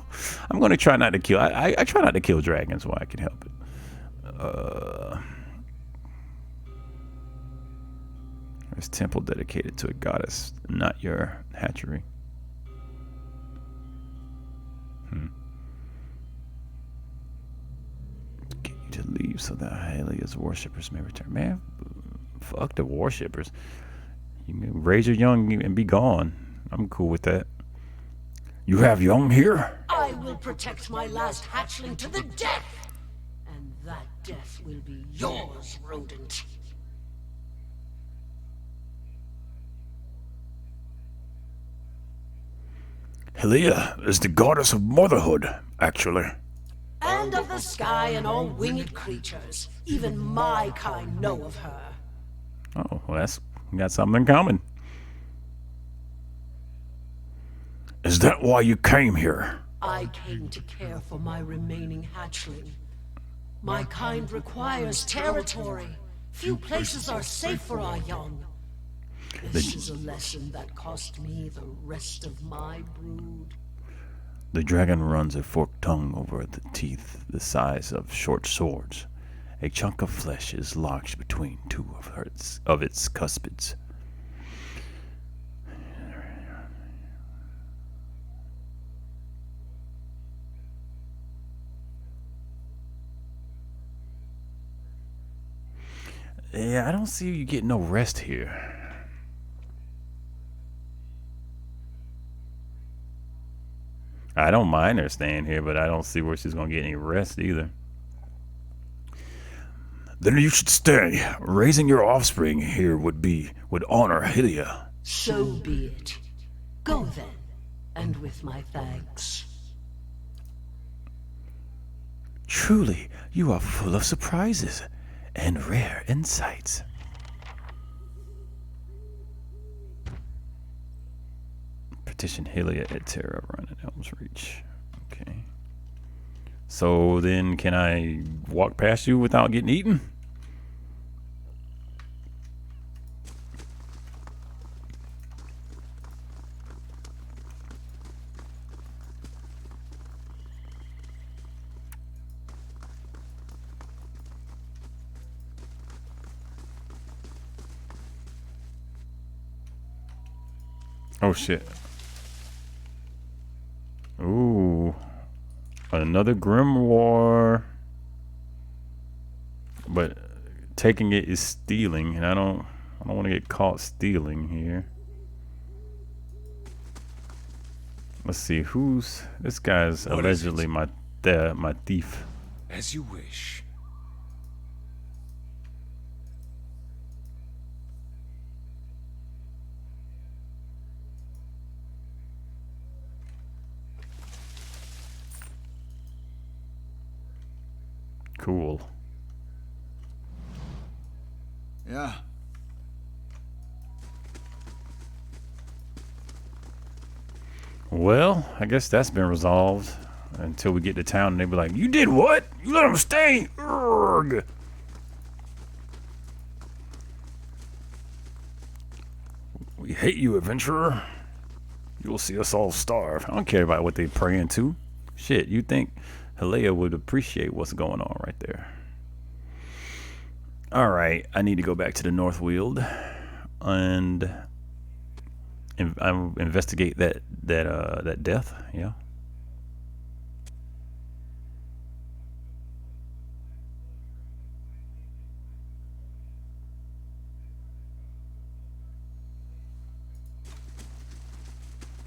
I'm going to try not to kill. I try not to kill dragons while I can help it. There's temple dedicated to a goddess, not your hatchery. Get you to leave so that Hylia's worshippers may return. Man, fuck the worshippers. You can raise your young and be gone. I'm cool with that. You have young here? I will protect my last hatchling to the death. And that death will be yours, rodent. Hylia is the goddess of motherhood, actually. And of the sky and all winged creatures. Even my kind know of her. Oh, well, we got something in common. Is that why you came here? I came to care for my remaining hatchling. My kind requires territory. Few places are safe for our young. This is a lesson that cost me the rest of my brood. The dragon runs a forked tongue over the teeth the size of short swords. A chunk of flesh is lodged between two of its cuspids. Yeah, I don't see you getting no rest here. I don't mind her staying here, but I don't see where she's gonna get any rest either. Then you should stay. Raising your offspring here would honor Hylia. So be it. Go then, and with my thanks. Truly, you are full of surprises and rare insights. Petition Hylia et Terra, run at Elm's Reach. Okay. So then, can I walk past you without getting eaten? Oh shit. Ooh. Another grimoire. But taking it is stealing, and I don't want to get caught stealing here. Let's see, this guy's What allegedly my thief. As you wish. Cool. Yeah. Well, I guess that's been resolved until we get to town and they be like, "You did what? You let him stay?" Urgh. We hate you, adventurer. You will see us all starve. I don't care about what they praying to. Shit, you think Hylia would appreciate what's going on right there. Alright, I need to go back to the Northweald and investigate that death, yeah.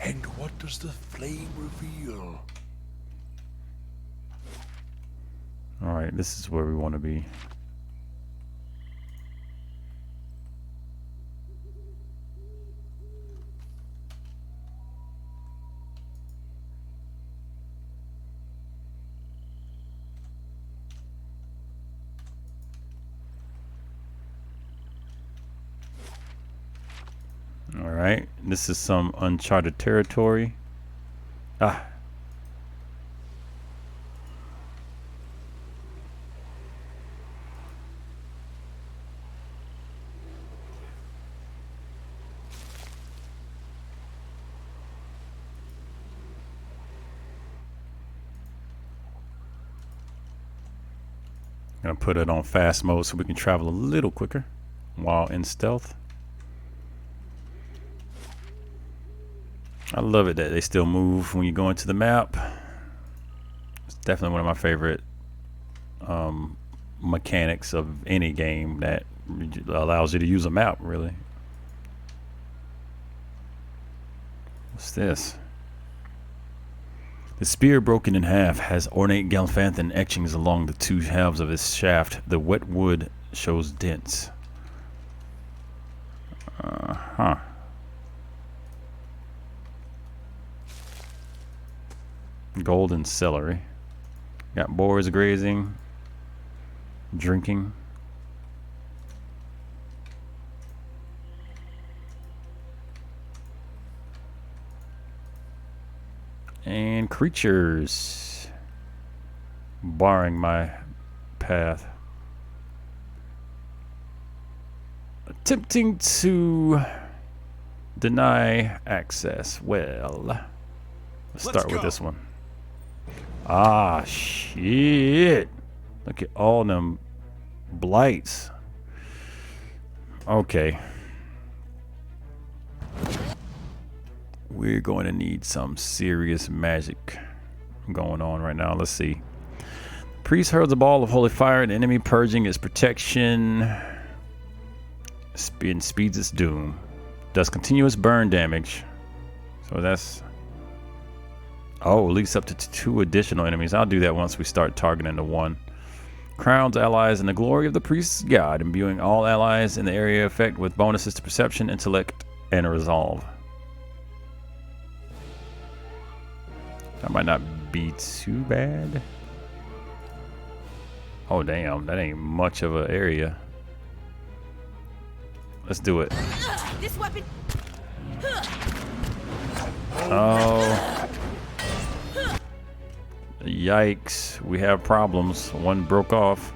And what does the flame reveal? Alright, this is where we want to be. All right, this is some uncharted territory. Ah. Gonna put it on fast mode so we can travel a little quicker while in stealth. I love it that they still move when you go into the map. It's definitely one of my favorite mechanics of any game that allows you to use a map, really. What's this? The spear broken in half has ornate Galfanthan etchings along the two halves of its shaft. The wet wood shows dents. Huh. Golden celery. Got boars grazing, drinking. And creatures barring my path. Attempting to deny access. Well, let's start with this one. Ah, shit. Look at all them blights. Okay. We're going to need some serious magic going on right now. Let's see. Priest hurls a ball of holy fire at an enemy, purging its protection and speeds its doom. Does continuous burn damage. So that's... Oh, leads up to 2 additional enemies. I'll do that once we start targeting the one. Crowns allies in the glory of the priest's god, imbuing all allies in the area effect with bonuses to perception, intellect, and resolve. That might not be too bad. Oh damn, that ain't much of an area. Let's do it. This weapon. Oh. Yikes, we have problems. One broke off.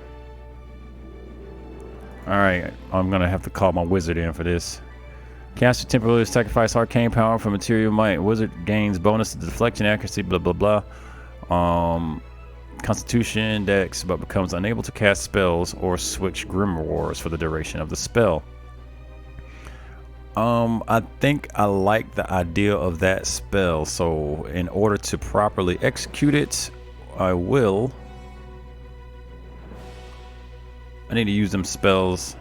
Alright, I'm gonna have to call my wizard in for this. Caster temporarily sacrifice arcane power for material might. Wizard gains bonus to deflection, accuracy, blah blah blah. Constitution, dex, but becomes unable to cast spells or switch grimoires for the duration of the spell. I think I like the idea of that spell, so in order to properly execute it, I need to use them spells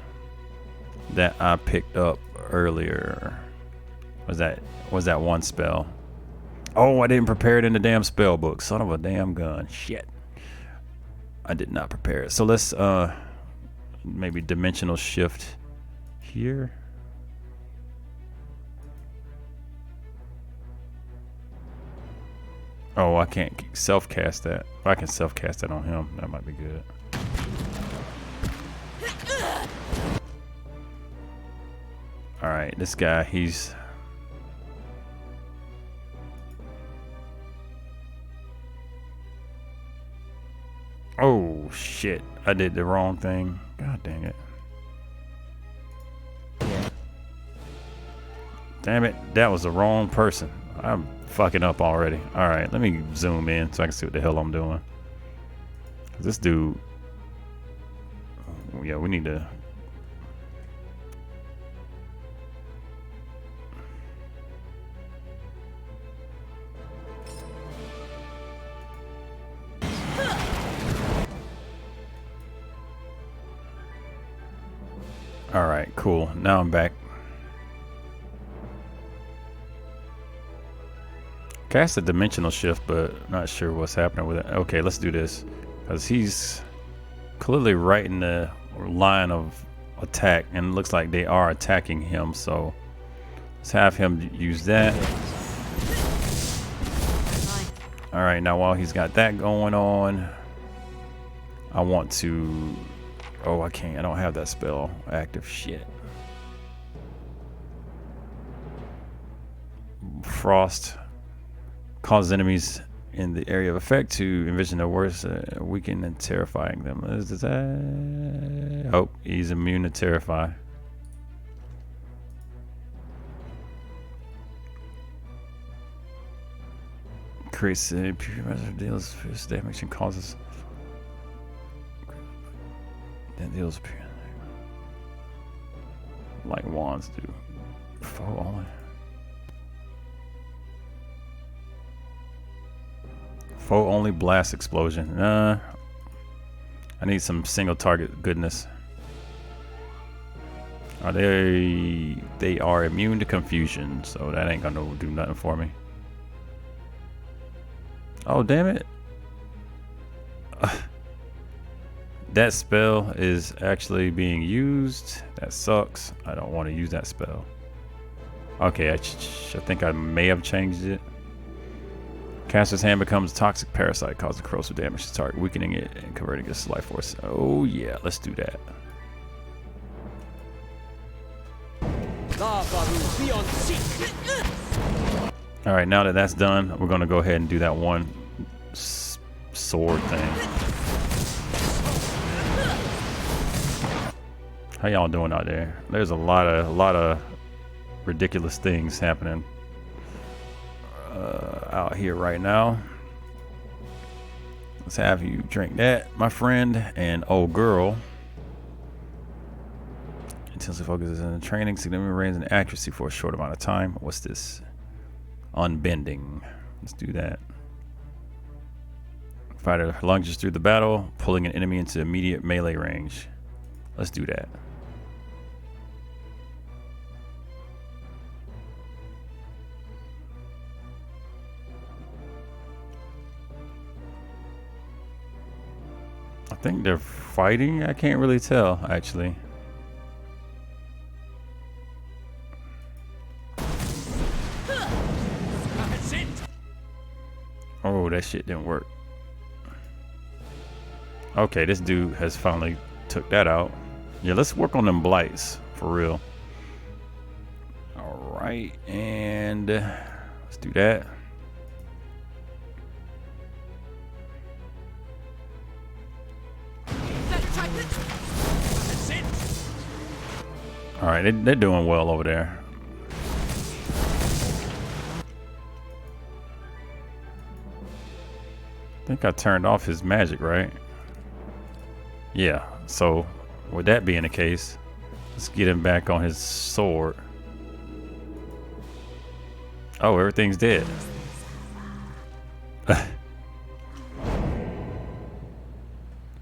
that I picked up earlier. Was that one spell? Oh, I didn't prepare it in the damn spell book. Son of a damn gun. Shit. I did not prepare it. So let's maybe dimensional shift here. Oh, I can't self-cast that. If I can self-cast that on him, that might be good. Alright, this guy, he's... Oh, shit. I did the wrong thing. God dang it. Damn it, that was the wrong person. I'm fucking up already. Alright, let me zoom in so I can see what the hell I'm doing. This dude... Yeah, we need to... Alright, cool. Now I'm back. Cast a dimensional shift, but not sure what's happening with it. Okay, let's do this. Because he's clearly right in the line of attack, and it looks like they are attacking him, so let's have him use that. Alright, now while he's got that going on, I want to... Oh, I can't. I don't have that spell active. Shit. frost causes enemies in the area of effect to envision the worst, weaken and terrifying them. Oh, he's immune to terrify. Creates a pure measure deals fierce damage and causes. That deals pure. Like wands do. Foe only. Foe only blast explosion. I need some single target goodness. Are they? They are immune to confusion, so that ain't gonna do nothing for me. Oh, damn it. That spell is actually being used. That sucks. I don't want to use that spell. Okay, I think I may have changed it. Caster's hand becomes a toxic parasite, causing corrosive damage to target, weakening it and converting its life force. Oh yeah, let's do that. Alright, now that that's done, we're going to go ahead and do that one sword thing. How y'all doing out there? There's a lot of ridiculous things happening out here right now. Let's have you drink that, my friend. And oh girl, intensely focuses on training, significant range and accuracy for a short amount of time. What's this? Unbending. Let's do that. Fighter lunges through the battle, pulling an enemy into immediate melee range. Let's do that. I think they're fighting. I can't really tell, actually. Oh, that shit didn't work. Okay, this dude has finally took that out. Yeah, let's work on them blights for real. All right, and let's do that. All right, they're doing well over there. I think I turned off his magic, right? Yeah, so with that being the case, let's get him back on his sword. Oh, everything's dead.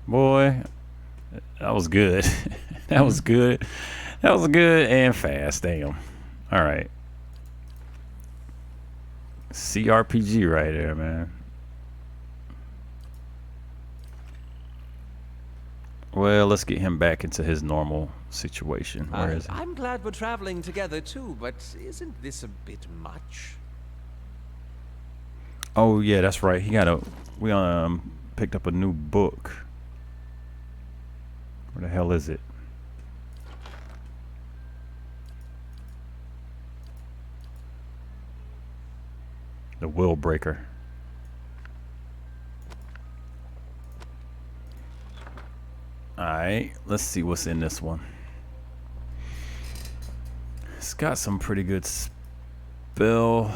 Boy, that was good. That was good. That was good and fast, damn. All right. CRPG right there, man. Well, let's get him back into his normal situation. Where is he? I'm glad we're traveling together too, but isn't this a bit much? Oh yeah, that's right. We picked up a new book. Where the hell is it? The Will Breaker. Alright, let's see what's in this one. It's got some pretty good spell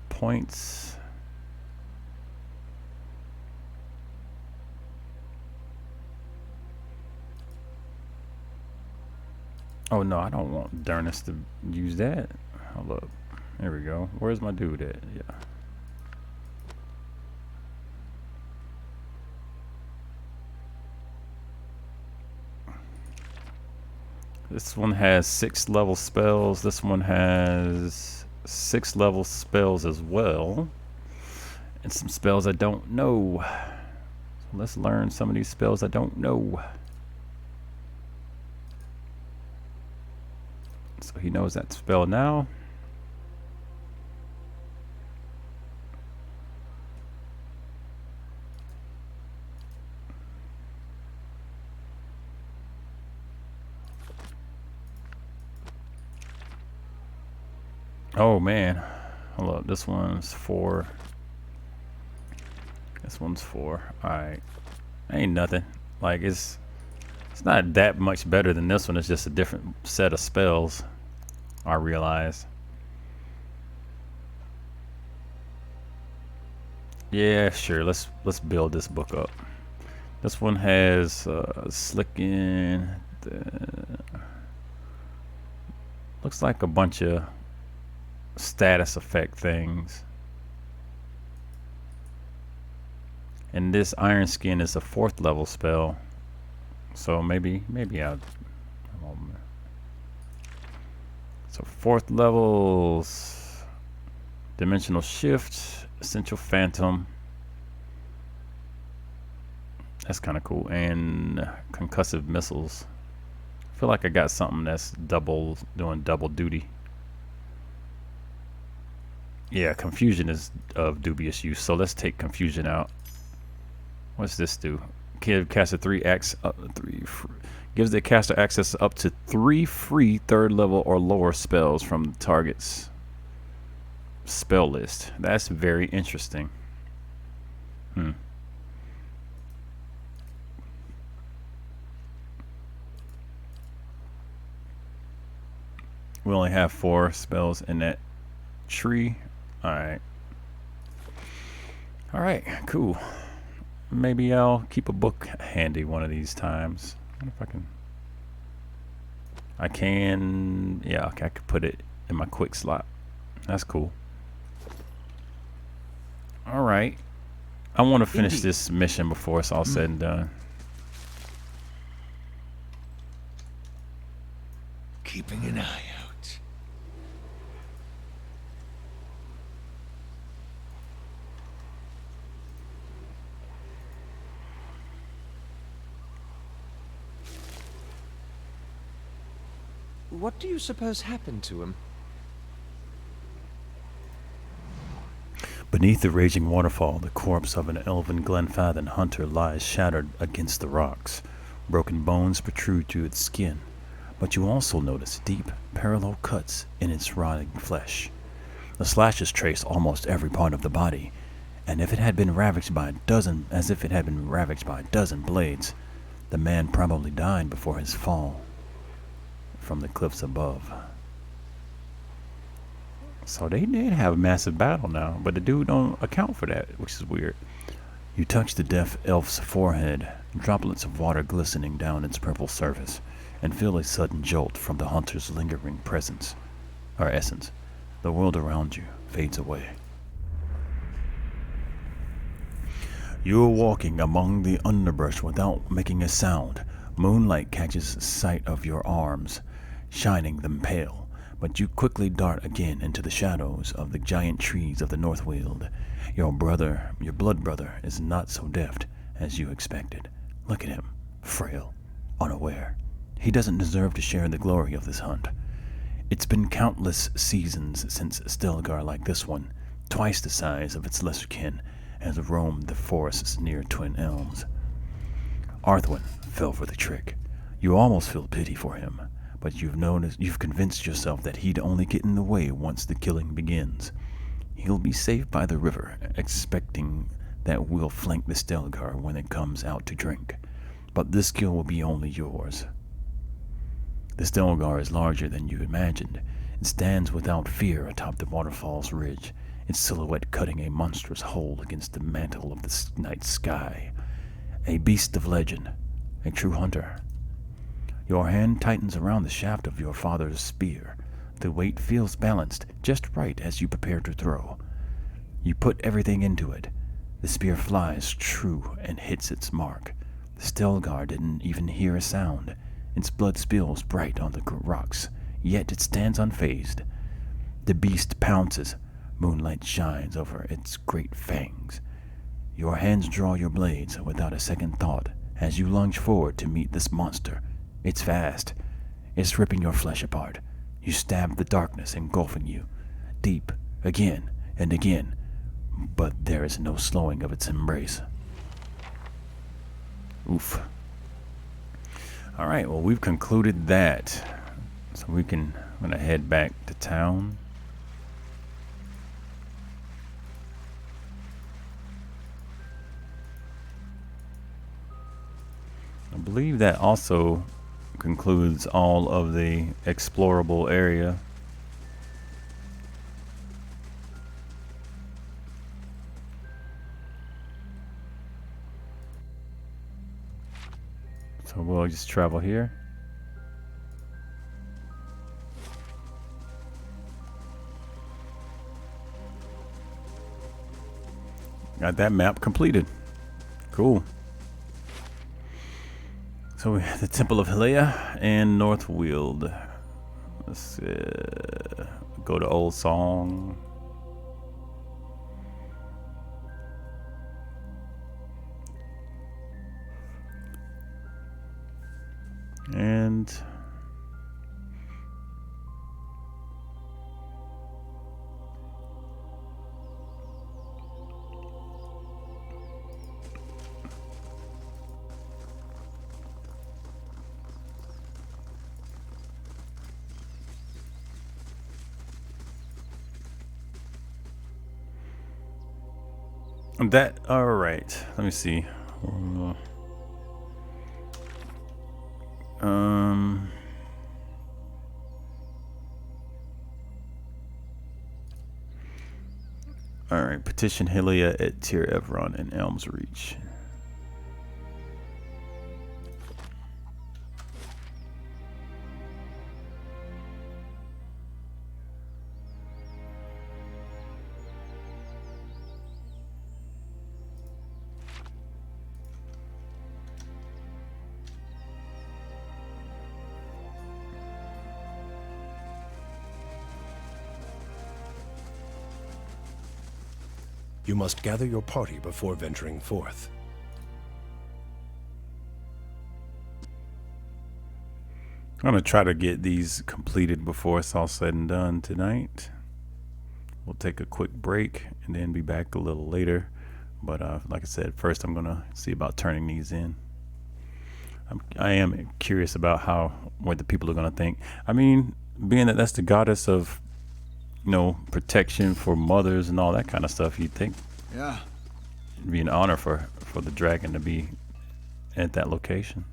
points. Oh no, I don't want Durnus to use that. Hold up. There we go. Where's my dude at? Yeah. This one has 6 level spells. This one has 6 level spells as well. And some spells I don't know. So let's learn some of these spells I don't know. So he knows that spell now. Oh man, Hold up, this one's 4. This one's 4. Alright. Ain't nothing. Like, it's not that much better than this one. It's just a different set of spells, I realize. Yeah, sure. Let's build this book up. This one has Slicken. Looks like a bunch of status effect things. And this Iron Skin is a 4th level spell. So maybe I'll. So 4th levels. Dimensional Shift, Essential Phantom. That's kind of cool. And Concussive Missiles. I feel like I got something that's doing double duty. Yeah, Confusion is of dubious use. So let's take Confusion out. What's this do? Give caster 3x gives the caster access up to 3 free 3rd level or lower spells from the target's spell list. That's very interesting. We only have 4 spells in that tree. Alright, cool. Maybe I'll keep a book handy one of these times. I wonder if I can. Yeah, okay, I could put it in my quick slot. That's cool. Alright. I want to finish this mission before it's all said and done. Keeping an eye out. What do you suppose happened to him? Beneath the raging waterfall, the corpse of an elven Glenfathen hunter lies shattered against the rocks. Broken bones protrude through its skin, but you also notice deep, parallel cuts in its rotting flesh. The slashes trace almost every part of the body, and as if it had been ravaged by a dozen blades, the man probably died before his fall from the cliffs above. So they did have a massive battle now, but the dude don't account for that, which is weird. You touch the deaf elf's forehead, droplets of water glistening down its purple surface, and feel a sudden jolt from the hunter's lingering essence. The world around you fades away. You are walking among the underbrush without making a sound. Moonlight catches sight of your arms, shining them pale, but you quickly dart again into the shadows of the giant trees of the Northweald. Your blood brother, is not so deft as you expected. Look at him, frail, unaware. He doesn't deserve to share the glory of this hunt. It's been countless seasons since Stelgar like this one, twice the size of its lesser kin, has roamed the forests near Twin Elms. Arthwin fell for the trick. You almost feel pity for him, but you've convinced yourself that he'd only get in the way once the killing begins. He'll be safe by the river, expecting that we'll flank the Stelgar when it comes out to drink. But this kill will be only yours. The Stelgar is larger than you imagined. It stands without fear atop the waterfall's ridge, its silhouette cutting a monstrous hole against the mantle of the night sky. A beast of legend, a true hunter. Your hand tightens around the shaft of your father's spear. The weight feels balanced, just right as you prepare to throw. You put everything into it. The spear flies true and hits its mark. The Stelgar didn't even hear a sound. Its blood spills bright on the rocks, yet it stands unfazed. The beast pounces. Moonlight shines over its great fangs. Your hands draw your blades without a second thought as you lunge forward to meet this monster. It's fast. It's ripping your flesh apart. You stab the darkness engulfing you, deep, again and again, but there is no slowing of its embrace. Oof. Alright, well, we've concluded that. So I'm gonna head back to town. believe that also concludes all of the explorable area. So we'll just travel here. Got that map completed. Cool. So we have the Temple of Hylia and Northweald. Let's go to Old Song. And that, all right. Let me see. All right. Petition Hylia at Tir Evron and Elm's Reach. You must gather your party before venturing forth. I'm gonna try to get these completed before it's all said and done tonight. We'll take a quick break and then be back a little later. But like I said, first I'm gonna see about turning these in. I am curious about what the people are gonna think. I mean, being that that's the goddess of, protection for mothers and all that kind of stuff, you'd think it'd be an honor for the dragon to be at that location.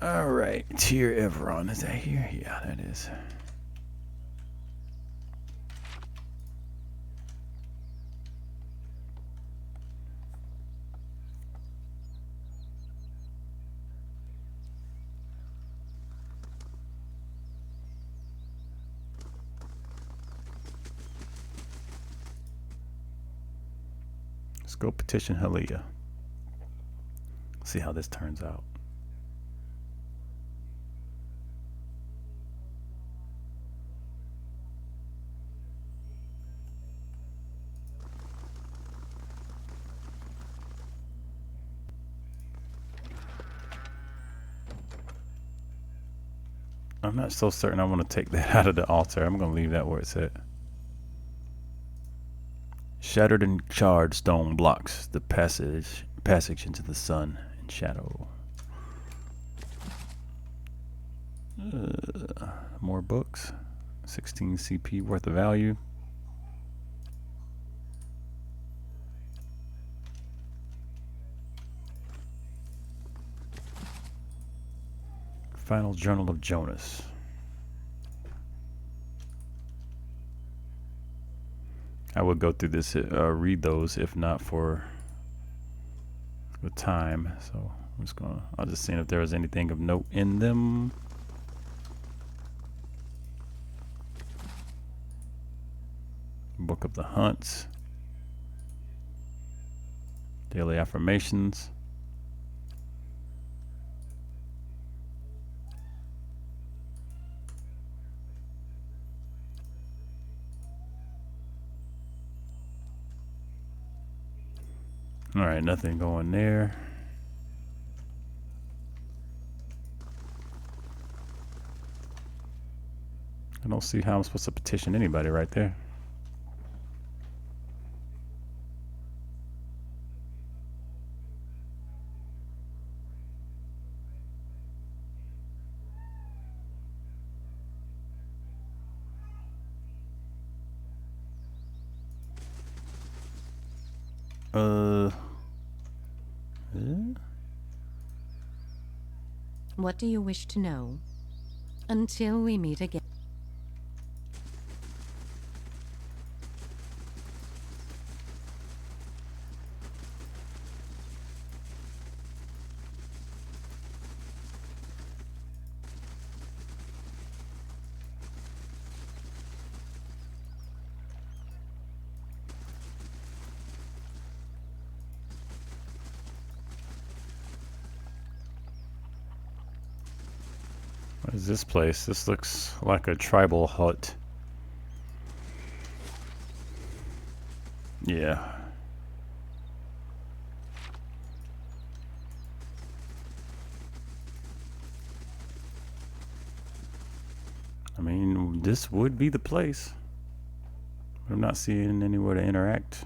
All right, Tir Evron, is that here? Yeah, that is. Let's go petition Hylia. See how this turns out. I'm not so certain I want to take that out of the altar. I'm going to leave that where it's at. Shattered and charred stone blocks the passage into the sun and shadow. More books. 16 CP worth of value. Final Journal of Jonas. I would go through this, read those if not for the time. So I'll just see if there was anything of note in them. Book of the Hunts. Daily Affirmations. All right, nothing going there. I don't see how I'm supposed to petition anybody right there. What do you wish to know? Until we meet again. What is this place? This looks like a tribal hut. Yeah. I mean, this would be the place. I'm not seeing anywhere to interact.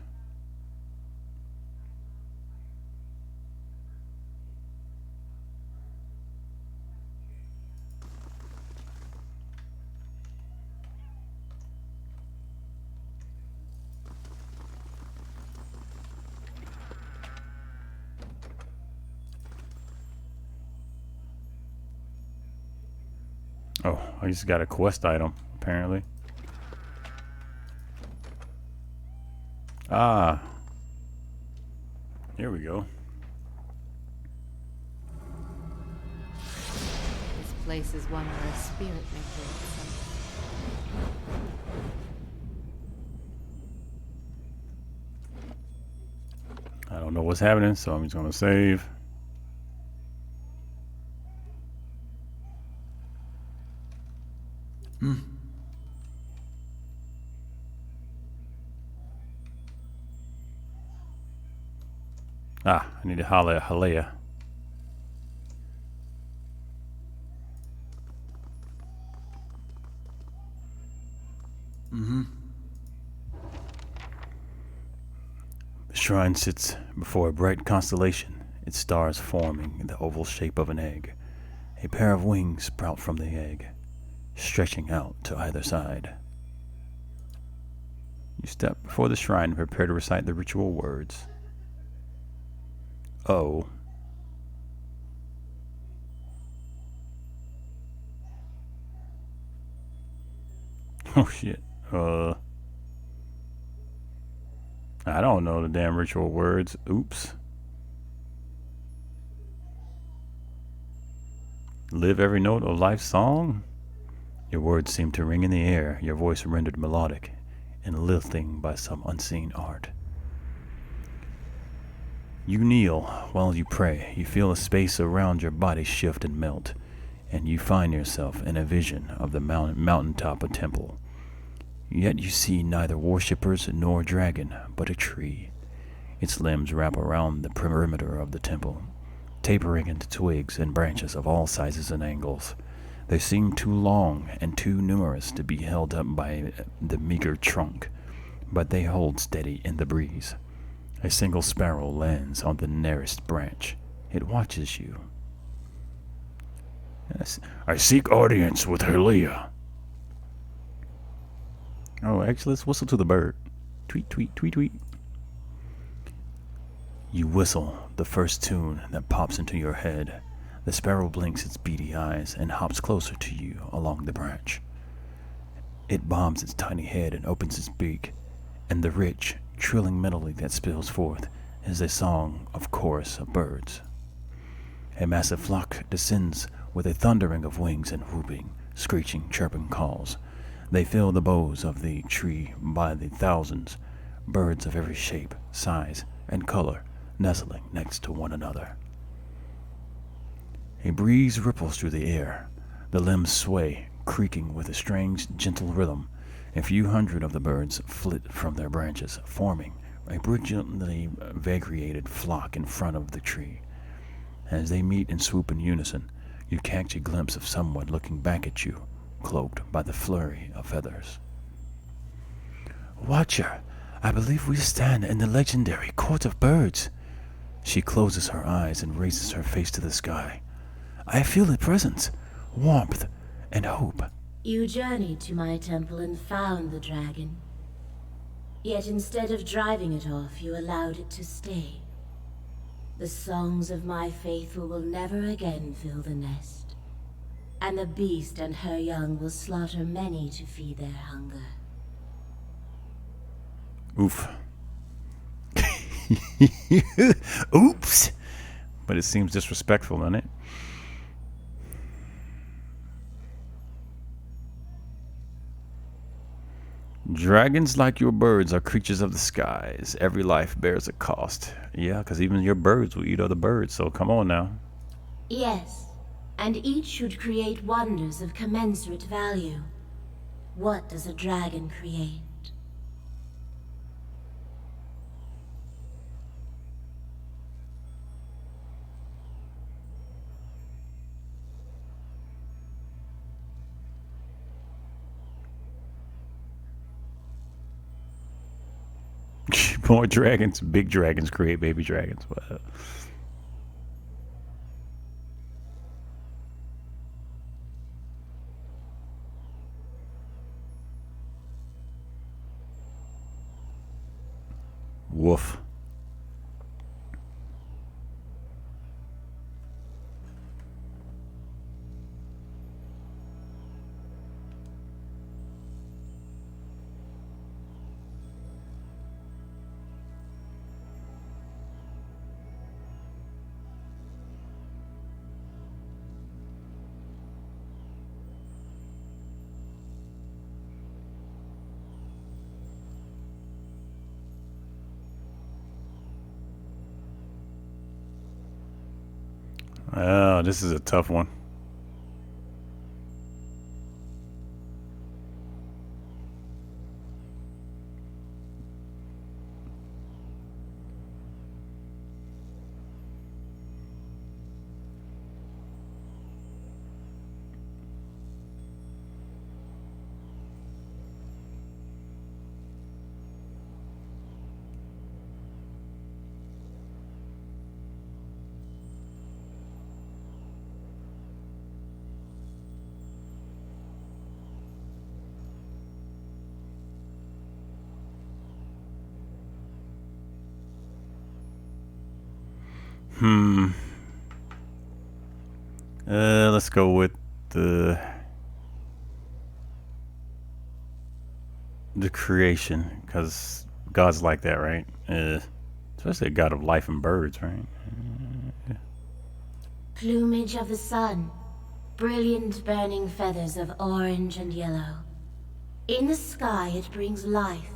Oh, I just got a quest item, apparently. Ah. Here we go. This place is one where a spirit may feel itself. I don't know what's happening, so I'm just gonna save. Ah, I need to holler at Halea. The shrine sits before a bright constellation, its stars forming in the oval shape of an egg. A pair of wings sprout from the egg, stretching out to either side. You step before the shrine and prepare to recite the ritual words. Oh. Oh shit. I don't know the damn ritual words. Oops. Live every note of life's song? Your words seem to ring in the air, your voice rendered melodic and lilting by some unseen art. You kneel while you pray. You feel the space around your body shift and melt, and you find yourself in a vision of the mountaintop of temple. Yet you see neither worshippers nor dragon, but a tree. Its limbs wrap around the perimeter of the temple, tapering into twigs and branches of all sizes and angles. They seem too long and too numerous to be held up by the meager trunk, but they hold steady in the breeze. A single sparrow lands on the nearest branch. It watches you. Yes. I seek audience with Halea. Oh, actually, let's whistle to the bird. Tweet, tweet, tweet, tweet. You whistle the first tune that pops into your head. The sparrow blinks its beady eyes and hops closer to you along the branch. It bobs its tiny head and opens its beak, and the rich, trilling melody that spills forth is a song of chorus of birds. A massive flock descends with a thundering of wings and whooping, screeching, chirping calls. They fill the boughs of the tree by the thousands, birds of every shape, size, and color nestling next to one another. A breeze ripples through the air. The limbs sway, creaking with a strange, gentle rhythm. A few hundred of the birds flit from their branches, forming a brilliantly variegated flock in front of the tree. As they meet and swoop in unison, you catch a glimpse of someone looking back at you, cloaked by the flurry of feathers. Watcher, I believe we stand in the legendary Court of Birds. She closes her eyes and raises her face to the sky. I feel a presence, warmth, and hope. You journeyed to my temple and found the dragon. Yet instead of driving it off, you allowed it to stay. The songs of my faithful will never again fill the nest. and the beast and her young will slaughter many to feed their hunger. Oof. Oops. But it seems disrespectful, doesn't it? Dragons, like your birds, are creatures of the skies. Every life bears a cost. Yeah, because even your birds will eat other birds, so come on now. Yes, and each should create wonders of commensurate value. What does a dragon create? More dragons, big dragons create baby dragons. But, woof. Oh, this is a tough one. Let's go with the creation, because God's like that, right? Especially a god of life and birds, right? Plumage of the sun, brilliant burning feathers of orange and yellow. In the sky it brings life,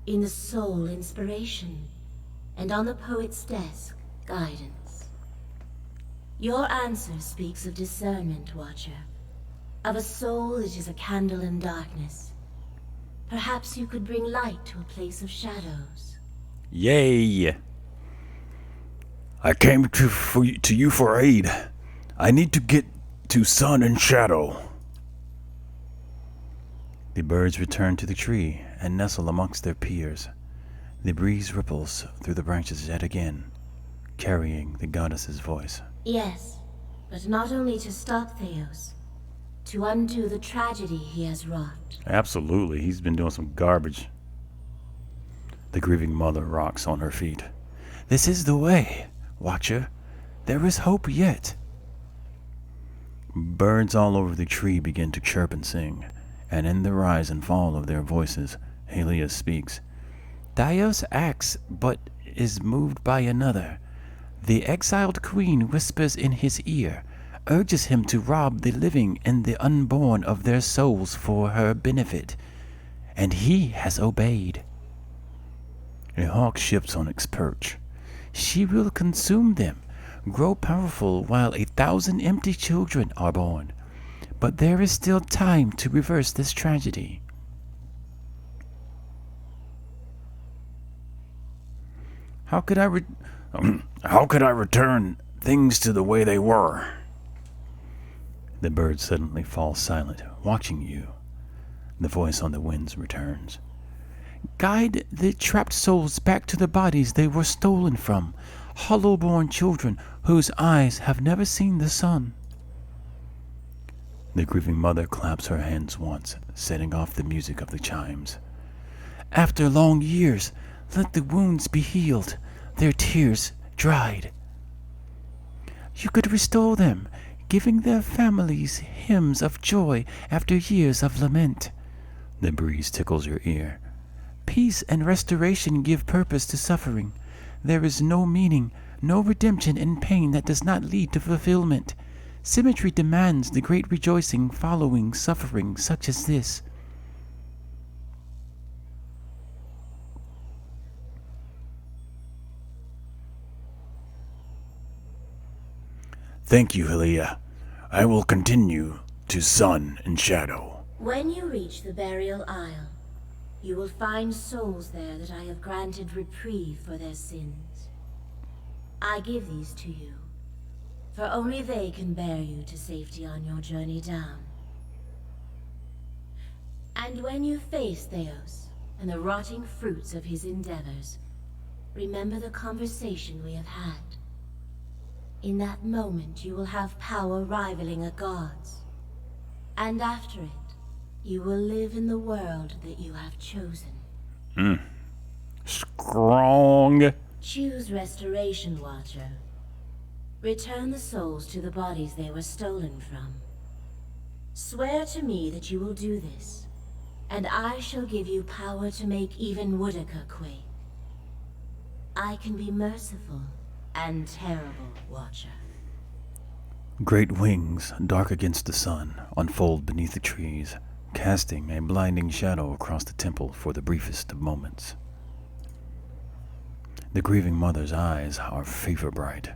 in the soul inspiration, and on the poet's desk, guidance. Your answer speaks of discernment, Watcher. Of a soul that is a candle in darkness. Perhaps you could bring light to a place of shadows. Yay! I came to you for aid. I need to get to sun and shadow. The birds return to the tree and nestle amongst their peers. The breeze ripples through the branches yet again, carrying the goddess's voice. Yes, but not only to stop Theos, to undo the tragedy he has wrought. Absolutely, he's been doing some garbage. The grieving mother rocks on her feet. This is the way, Watcher. There is hope yet. Birds all over the tree begin to chirp and sing, and in the rise and fall of their voices, Helios speaks. Dios acts, but is moved by another. The exiled queen whispers in his ear, urges him to rob the living and the unborn of their souls for her benefit, and he has obeyed. A hawk shifts on its perch. She will consume them, grow powerful while 1,000 empty children are born. But there is still time to reverse this tragedy. How could I return things to the way they were? The bird suddenly falls silent, watching you. The voice on the winds returns. Guide the trapped souls back to the bodies they were stolen from, hollow-born children whose eyes have never seen the sun. The grieving mother claps her hands once, setting off the music of the chimes. After long years, let the wounds be healed, their tears dried. You could restore them, giving their families hymns of joy after years of lament. The breeze tickles your ear. Peace and restoration give purpose to suffering. There is no meaning, no redemption in pain that does not lead to fulfillment. Symmetry demands the great rejoicing following suffering such as this. Thank you, Hylia. I will continue to Sun and Shadow. When you reach the Burial Isle, you will find souls there that I have granted reprieve for their sins. I give these to you, for only they can bear you to safety on your journey down. And when you face Theos and the rotting fruits of his endeavors, remember the conversation we have had. In that moment, you will have power rivaling a god's. And after it, you will live in the world that you have chosen. Strong. Choose Restoration, Watcher. Return the souls to the bodies they were stolen from. Swear to me that you will do this, and I shall give you power to make even Woodica quake. I can be merciful and terrible, Watcher. Great wings, dark against the sun, unfold beneath the trees, casting a blinding shadow across the temple for the briefest of moments. The grieving mother's eyes are fever bright.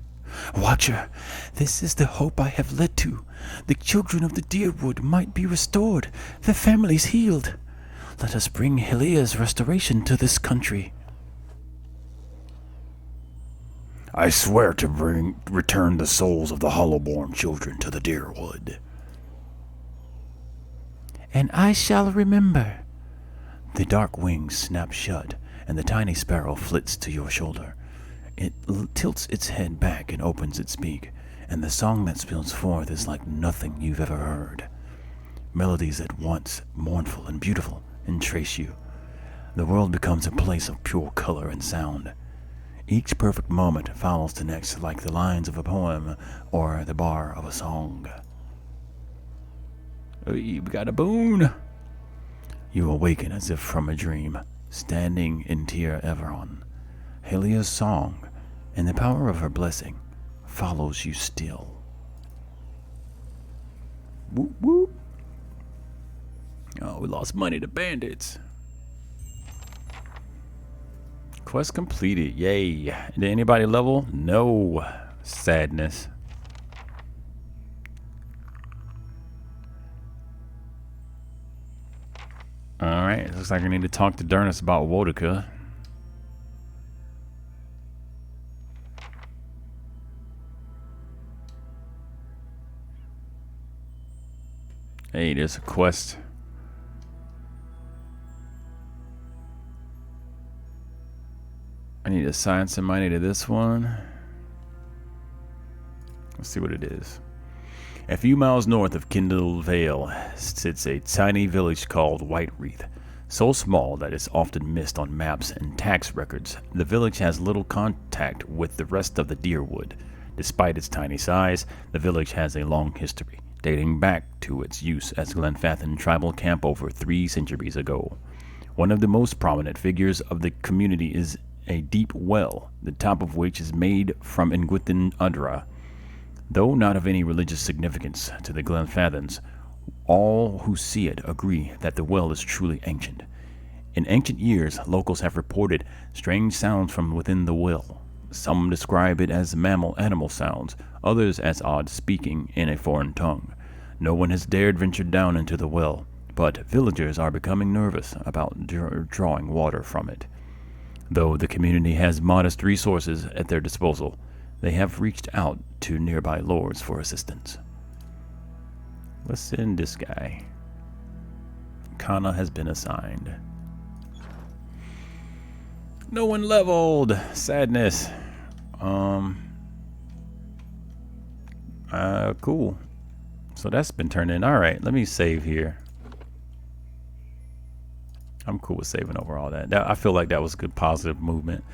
Watcher, this is the hope I have led to. The children of the Deerwood might be restored, their families healed. Let us bring Hylia's restoration to this country. I swear to return the souls of the Hollowborn children to the Deerwood. And I shall remember. The dark wings snap shut, and the tiny sparrow flits to your shoulder. It tilts its head back and opens its beak, and the song that spills forth is like nothing you've ever heard. Melodies at once mournful and beautiful entrace you. The world becomes a place of pure color and sound. Each perfect moment follows the next like the lines of a poem or the bar of a song. We got a boon. You awaken as if from a dream, standing in Tir Everon. Hylia's song and the power of her blessing follows you still. Whoop whoop. Oh, we lost money to bandits. Quest completed. Yay. Did anybody level? No. Sadness. Alright, looks like I need to talk to Durnus about Woedica. Hey, there's a quest. I need to assign some money to this one. Let's see what it is. A few miles north of Kindle Vale sits a tiny village called Whitewreath. So small that it's often missed on maps and tax records, the village has little contact with the rest of the Deerwood. Despite its tiny size, the village has a long history, dating back to its use as Glenfathan tribal camp over 3 centuries ago. One of the most prominent figures of the community is a deep well, the top of which is made from Ingwithin Udra. Though not of any religious significance to the Glenfathans, all who see it agree that the well is truly ancient. In ancient years, locals have reported strange sounds from within the well. Some describe it as mammal animal sounds, others as odd speaking in a foreign tongue. No one has dared venture down into the well, but villagers are becoming nervous about drawing water from it. Though the community has modest resources at their disposal, they have reached out to nearby lords for assistance. Let's send this guy. Kana has been assigned. No one leveled. Sadness. Cool. So that's been turned in. Alright, let me save here. I'm cool with saving over all that. I feel like that was a good positive movement.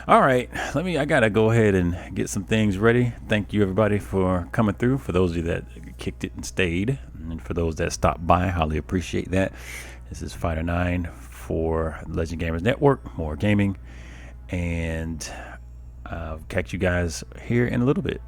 All right, I gotta go ahead and get some things ready. Thank you everybody for coming through. For those of you that kicked it and stayed, and for those that stopped by, highly appreciate that. This is Fighter 9 for Legend Gamers Network, more gaming, and I'll catch you guys here in a little bit.